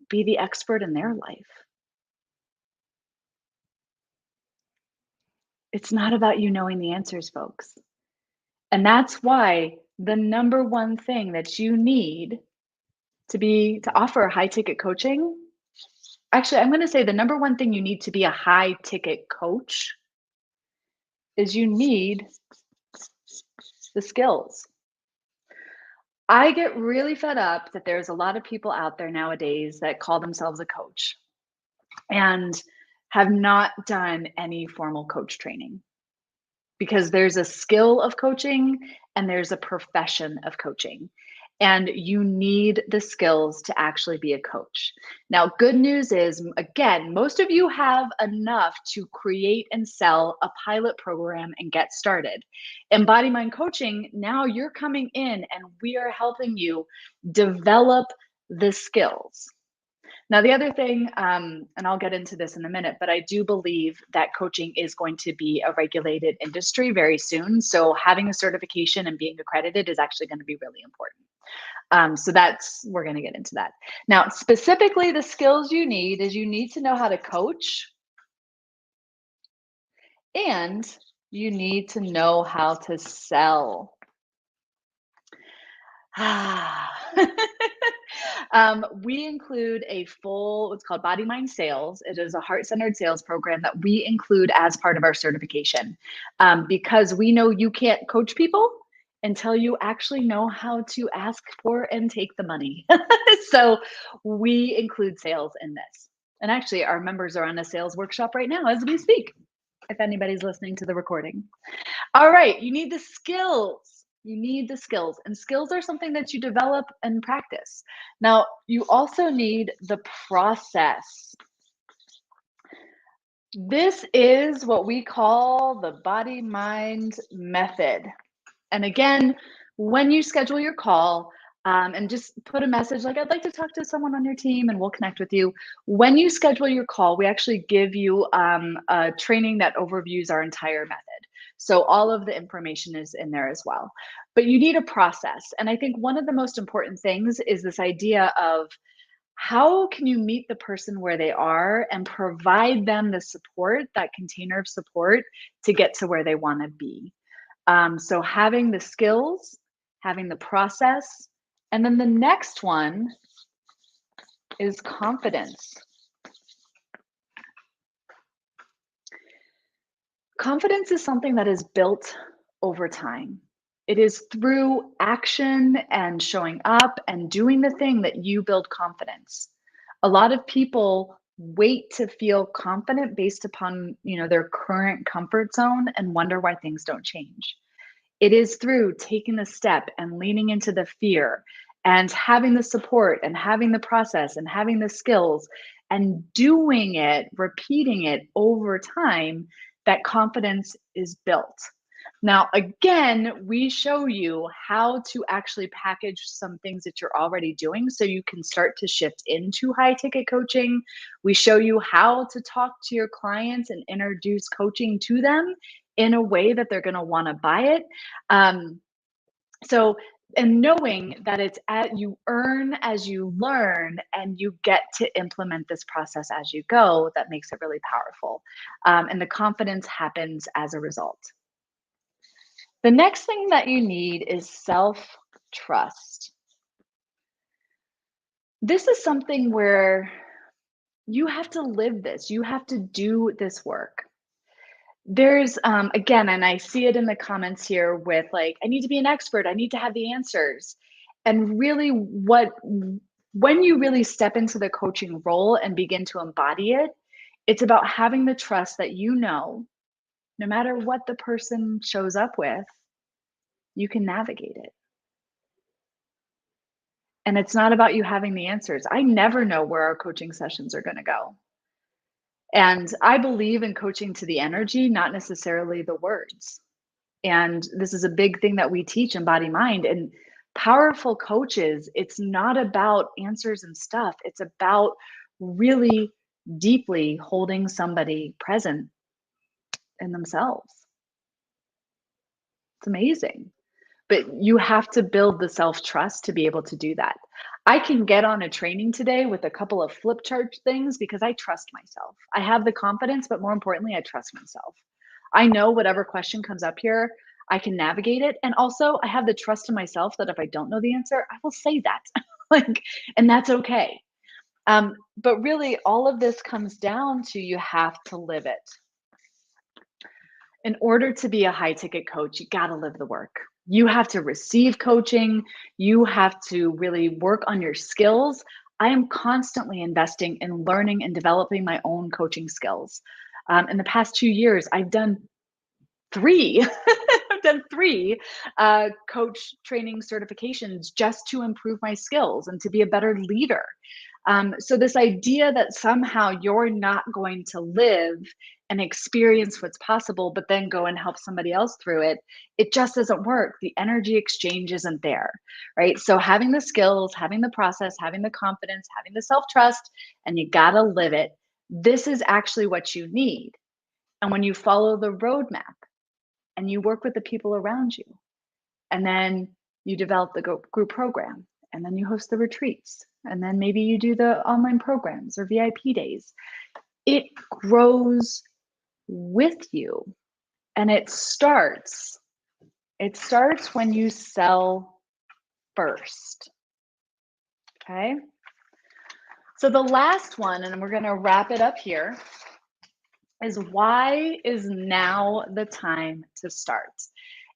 be the expert in their life. It's not about you knowing the answers, folks. And that's why the number one thing that you need to offer high ticket coaching, actually, I'm going to say the number one thing you need to be a high ticket coach is you need the skills. I get really fed up that there's a lot of people out there nowadays that call themselves a coach and have not done any formal coach training, because there's a skill of coaching and there's a profession of coaching. And you need the skills to actually be a coach. Now, good news is, again, most of you have enough to create and sell a pilot program and get started. In Body Mind Coaching, now you're coming in and we are helping you develop the skills. Now, the other thing, and I'll get into this in a minute, but I do believe that coaching is going to be a regulated industry very soon. So having a certification and being accredited is actually going to be really important. So we're going to get into that. Now, specifically the skills you need is you need to know how to coach, and you need to know how to sell. We include a full, what's called Body Mind Sales. It is a heart-centered sales program that we include as part of our certification, because we know you can't coach people until you actually know how to ask for and take the money. So we include sales in this. And actually, our members are on a sales workshop right now as we speak, if anybody's listening to the recording. All right, you need the skills. You need the skills, and skills are something that you develop and practice. Now, you also need the process. This is what we call the Body Mind Method. And again, when you schedule your call, and just put a message like, I'd like to talk to someone on your team and we'll connect with you. When you schedule your call, we actually give you a training that overviews our entire method. So all of the information is in there as well. But you need a process. And I think one of the most important things is this idea of how can you meet the person where they are and provide them the support, that container of support to get to where they want to be. So having the skills, having the process, and then the next one is confidence. Confidence is something that is built over time. It is through action and showing up and doing the thing that you build confidence. A lot of people wait to feel confident based upon, their current comfort zone and wonder why things don't change. It is through taking the step and leaning into the fear and having the support and having the process and having the skills and doing it, repeating it over time, that confidence is built. Now, again, we show you how to actually package some things that you're already doing so you can start to shift into high ticket coaching. We show you how to talk to your clients and introduce coaching to them in a way that they're going to want to buy it. And knowing that you earn as you learn and you get to implement this process as you go, that makes it really powerful. And the confidence happens as a result. The next thing that you need is self-trust. This is something where you have to live this. You have to do this work. There's, again, and I see it in the comments here with like, I need to be an expert. I need to have the answers. And really, when you really step into the coaching role and begin to embody it, it's about having the trust that no matter what the person shows up with, you can navigate it. And it's not about you having the answers. I never know where our coaching sessions are going to go. And I believe in coaching to the energy, not necessarily the words. And this is a big thing that we teach in Body Mind. And powerful coaches, it's not about answers and stuff, it's about really deeply holding somebody present in themselves. It's amazing. But you have to build the self-trust to be able to do that. I can get on a training today with a couple of flip chart things because I trust myself. I have the confidence, but more importantly, I trust myself. I know whatever question comes up here, I can navigate it. And also, I have the trust in myself that if I don't know the answer, I will say that. Like, and that's okay. But really, all of this comes down to you have to live it. In order to be a high ticket coach, you got to live the work. You have to receive coaching. You have to really work on your skills. I am constantly investing in learning and developing my own coaching skills. In the past 2 years, I've done three. I've done three coach training certifications just to improve my skills and to be a better leader. So this idea that somehow you're not going to live and experience what's possible, but then go and help somebody else through it, it just doesn't work. The energy exchange isn't there, right? So having the skills, having the process, having the confidence, having the self-trust, and you gotta live it. This is actually what you need. And when you follow the roadmap and you work with the people around you, and then you develop the group program, and then you host the retreats, and then maybe you do the online programs or VIP days. It grows with you, and it starts when you sell first. Okay? So the last one, and we're going to wrap it up here, is why is now the time to start?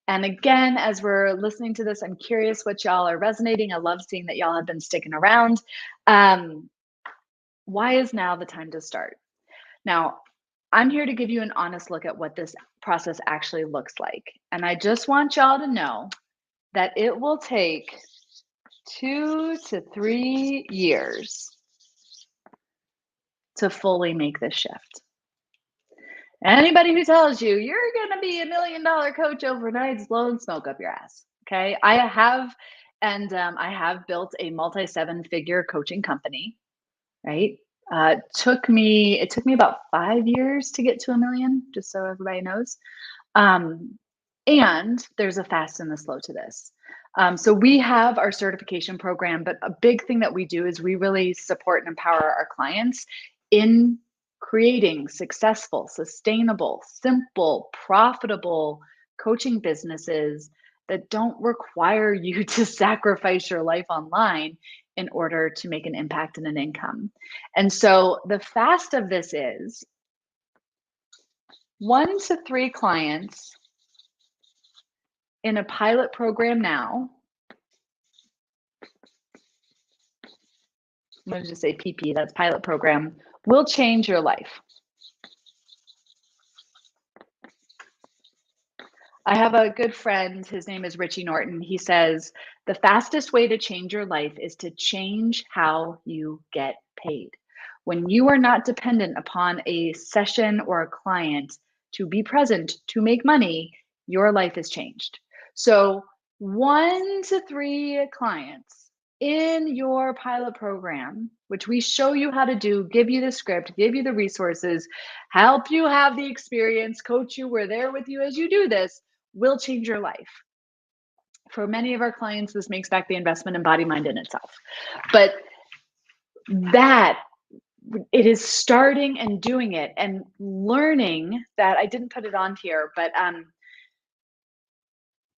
And again, as we're listening to this, I'm curious what y'all are resonating. I love seeing that y'all have been sticking around. Why is now the time to start? Now, I'm here to give you an honest look at what this process actually looks like. And I just want y'all to know that it will take 2 to 3 years to fully make this shift. Anybody who tells you you're going to be $1 million coach overnight is blowing smoke up your ass. Okay. I have built a multi 7-figure coaching company, right? It took me about 5 years to get to 1 million, just so everybody knows. And there's a fast and a slow to this. So we have our certification program, but a big thing that we do is we really support and empower our clients in creating successful, sustainable, simple, profitable coaching businesses that don't require you to sacrifice your life online in order to make an impact and an income. And so the fast of this is 1 to 3 clients in a pilot program now. I'm going to just say PP, that's pilot program, will change your life. I have a good friend, his name is Richie Norton. He says, the fastest way to change your life is to change how you get paid. When you are not dependent upon a session or a client to be present, to make money, your life is changed. So 1 to 3 clients in your pilot program, which we show you how to do, give you the script, give you the resources, help you have the experience, coach you, we're there with you as you do this, will change your life. For many of our clients, this makes back the investment in Body Mind in itself. But that it is starting and doing it and learning that, I didn't put it on here, but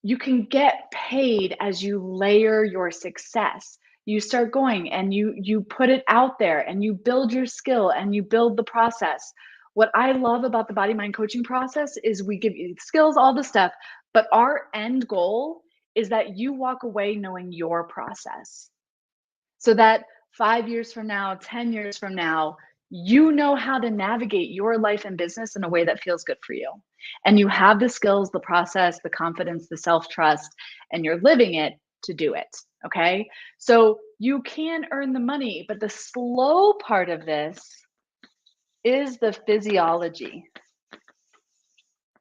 you can get paid as you layer your success. You start going and you put it out there and you build your skill and you build the process. What I love about the body mind coaching process is we give you skills, all the stuff, but our end goal is that you walk away knowing your process. So that 5 years from now, 10 years from now, you know how to navigate your life and business in a way that feels good for you. And you have the skills, the process, the confidence, the self-trust, and you're living it to do it. Okay. So you can earn the money, but the slow part of this is the physiology.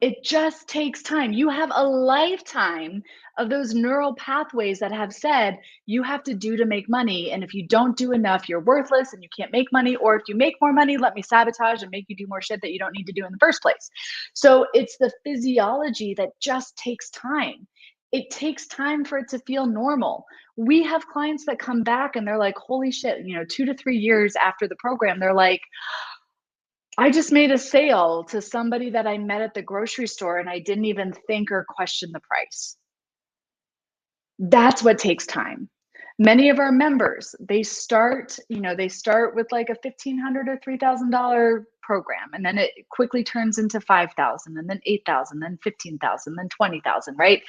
It just takes time. You have a lifetime of those neural pathways that have said you have to do to make money. And if you don't do enough, you're worthless and you can't make money. Or if you make more money, let me sabotage and make you do more shit that you don't need to do in the first place. So it's the physiology that just takes time. It takes time for it to feel normal. We have clients that come back and they're like, holy shit, 2 to 3 years after the program, they're like, I just made a sale to somebody that I met at the grocery store and I didn't even think or question the price. That's what takes time. Many of our members, they start with like a $1,500 or $3,000 program, and then it quickly turns into 5,000 and then 8,000, then 15,000, then 20,000, right?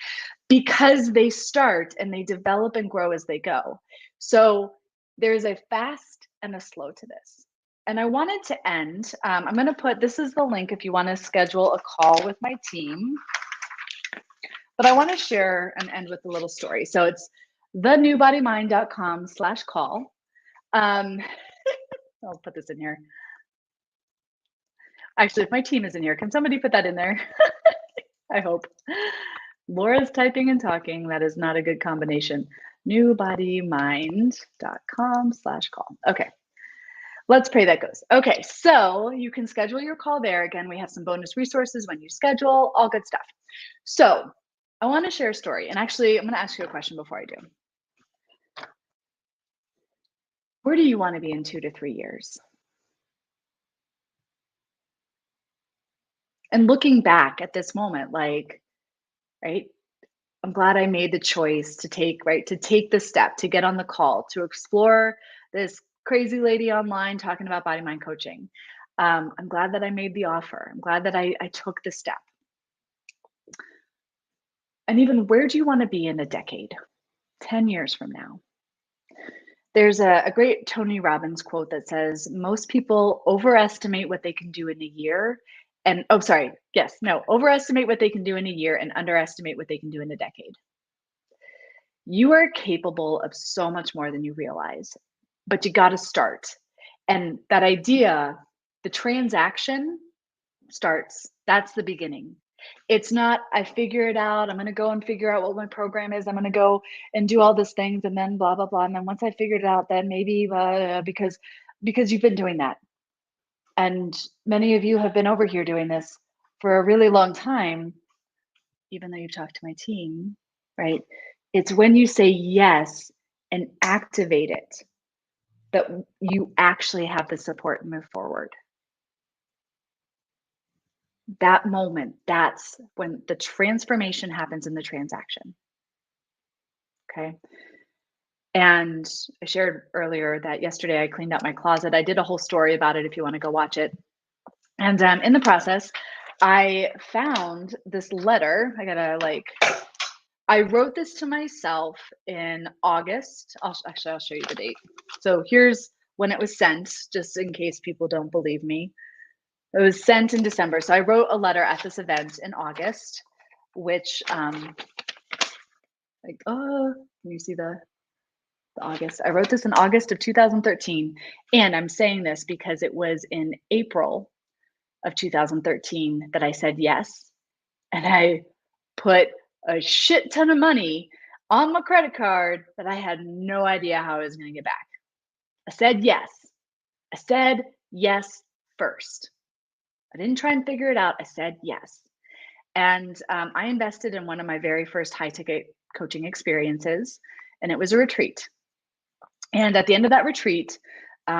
Because they start and they develop and grow as they go. So there's a fast and a slow to this. And I wanted to end, I'm going to put, this is the link if you want to schedule a call with my team. But I want to share and end with a little story. So it's thenewbodymind.com/call. I'll put this in here. Actually, if my team is in here, can somebody put that in there? I hope. Laura's typing and talking. That is not a good combination. Newbodymind.com/call. Okay. Let's pray that goes. Okay, so you can schedule your call there. Again, we have some bonus resources when you schedule, all good stuff. So I want to share a story. And actually, I'm going to ask you a question before I do. Where do you want to be in 2 to 3 years? And looking back at this moment, like, right, I'm glad I made the choice to take the step, to get on the call, to explore this crazy lady online talking about body mind coaching. I'm glad that I made the offer. I'm glad that I took the step. And even where do you want to be in a decade, 10 years from now? There's a great Tony Robbins quote that says, most people overestimate what they can do in a year overestimate what they can do in a year and underestimate what they can do in a decade. You are capable of so much more than you realize, but you got to start. And that idea, the transaction starts, that's the beginning. It's not, I figure it out. I'm going to go and figure out what my program is. I'm going to go and do all these things and then blah, blah, blah. And then once I figured it out, then maybe because you've been doing that. And many of you have been over here doing this for a really long time, even though you've talked to my team, right? It's when you say yes and activate it that you actually have the support and move forward. That moment, that's when the transformation happens in the transaction. Okay. And I shared earlier that yesterday I cleaned out my closet. I did a whole story about it if you want to go watch it. And in the process, I found this letter. I wrote this to myself in August. I'll show you the date. So here's when it was sent, just in case people don't believe me. It was sent in December. So I wrote a letter at this event in August, which, can you see the August? I wrote this in August of 2013. And I'm saying this because it was in April of 2013 that I said yes. And I put a shit ton of money on my credit card that I had no idea how I was going to get back. I said yes. I said yes first. I didn't try and figure it out. I said yes. And I invested in one of my very first high ticket coaching experiences, and it was a retreat. And at the end of that retreat,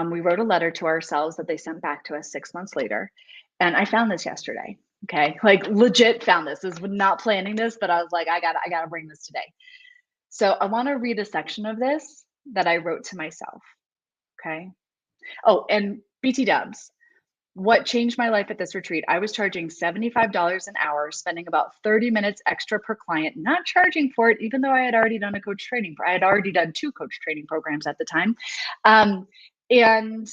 we wrote a letter to ourselves that they sent back to us 6 months later. And I found this yesterday. Okay. Like legit found this. This was not planning this, but I was like, I gotta bring this today. So I want to read a section of this that I wrote to myself. Okay. Oh, and BT dubs. What changed my life at this retreat? I was charging $75 an hour, spending about 30 minutes extra per client, not charging for it, even though I had already done a coach training. I had already done 2 coach training programs at the time. Um, and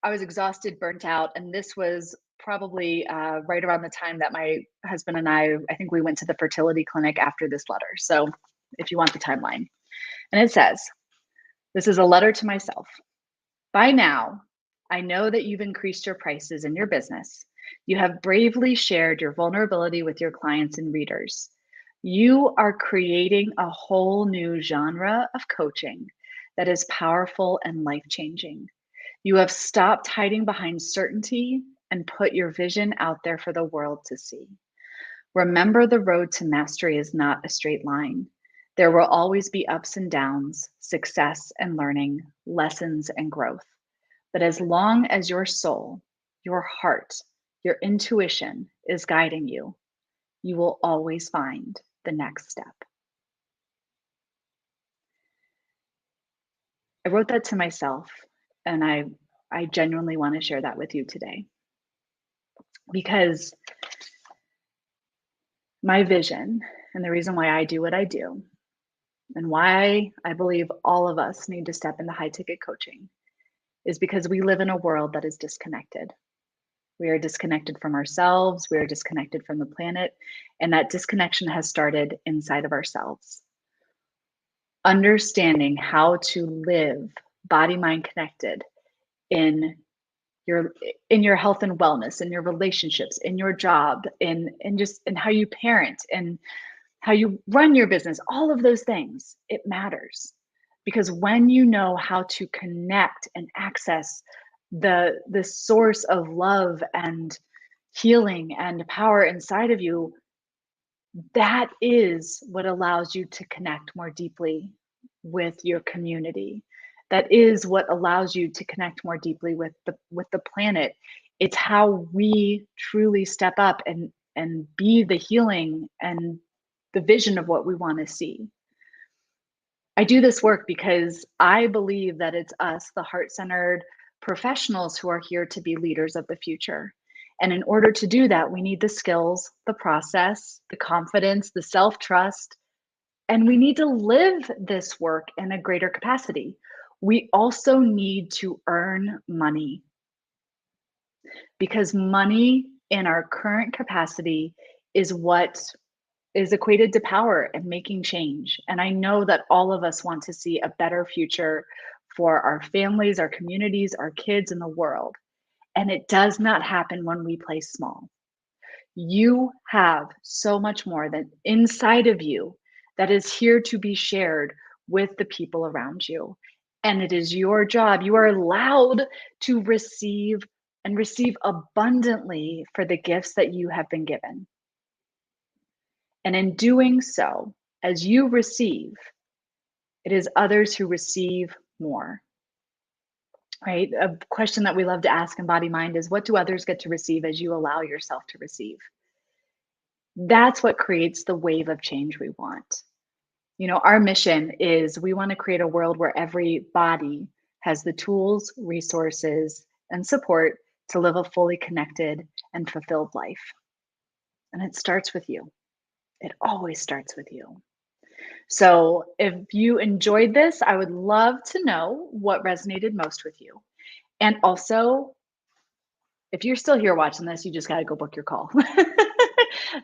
I was exhausted, burnt out. And this was probably right around the time that my husband and I think we went to the fertility clinic after this letter. So if you want the timeline. And it says, this is a letter to myself. By now, I know that you've increased your prices in your business. You have bravely shared your vulnerability with your clients and readers. You are creating a whole new genre of coaching that is powerful and life changing. You have stopped hiding behind certainty and put your vision out there for the world to see. Remember, the road to mastery is not a straight line. There will always be ups and downs, success and learning, lessons and growth. But as long as your soul, your heart, your intuition is guiding you, you will always find the next step. I wrote that to myself, and I genuinely want to share that with you today because my vision and the reason why I do what I do and why I believe all of us need to step into high ticket coaching is because we live in a world that is disconnected. We are disconnected from ourselves. We are disconnected from the planet. And that disconnection has started inside of ourselves. Understanding how to live body, mind connected in your health and wellness, in your relationships, in your job, in just in how you parent and how you run your business, all of those things, it matters. Because when you know how to connect and access the source of love and healing and power inside of you, that is what allows you to connect more deeply with your community. That is what allows you to connect more deeply with the planet. It's how we truly step up and be the healing and the vision of what we want to see. I do this work because I believe that it's us, the heart centered professionals, who are here to be leaders of the future. And in order to do that, we need the skills, the process, the confidence, the self trust, and we need to live this work in a greater capacity. We also need to earn money because money in our current capacity is what is equated to power and making change. And I know that all of us want to see a better future for our families, our communities, our kids, and the world. And it does not happen when we play small. You have so much more than inside of you that is here to be shared with the people around you. And it is your job. You are allowed to receive and receive abundantly for the gifts that you have been given. And in doing so, as you receive, it is others who receive more. Right? A question that we love to ask in Body Mind is, what do others get to receive as you allow yourself to receive? That's what creates the wave of change we want. You know, our mission is we want to create a world where every body has the tools, resources, and support to live a fully connected and fulfilled life. And it starts with you. It always starts with you. So if you enjoyed this, I would love to know what resonated most with you. And also, if you're still here watching this, you just got to go book your call.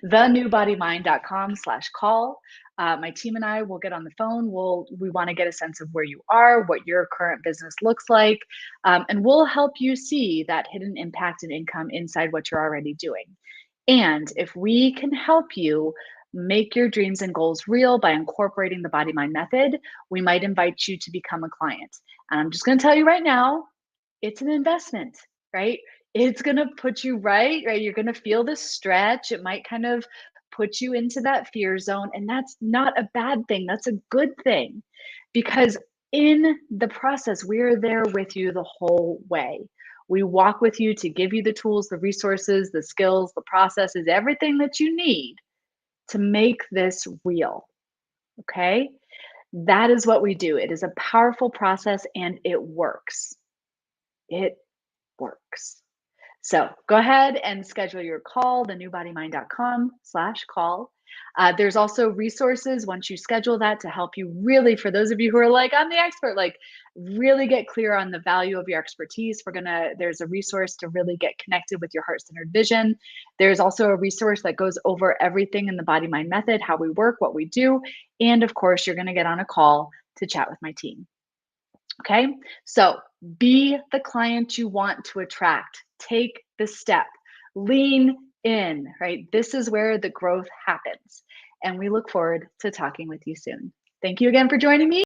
thenewbodymind.com/call. My team and I will get on the phone. We want to get a sense of where you are, what your current business looks like, and we'll help you see that hidden impact and income inside what you're already doing. And if we can help you make your dreams and goals real by incorporating the Body Mind Method, we might invite you to become a client. And I'm just going to tell you right now, it's an investment, right? It's going to put you right? You're going to feel the stretch. It might kind of put you into that fear zone. And that's not a bad thing. That's a good thing because in the process, we're there with you the whole way. We walk with you to give you the tools, the resources, the skills, the processes, everything that you need to make this real. Okay. That is what we do. It is a powerful process and it works. It works. So go ahead and schedule your call, thenewbodymind.com/call. There's also resources once you schedule that to help you really, for those of you who are like, I'm the expert, like really get clear on the value of your expertise. There's a resource to really get connected with your heart centered vision. There's also a resource that goes over everything in the body mind method, how we work, what we do. And of course, you're going to get on a call to chat with my team. Okay, so be the client you want to attract. Take the step, lean in, right? This is where the growth happens. And we look forward to talking with you soon. Thank you again for joining me.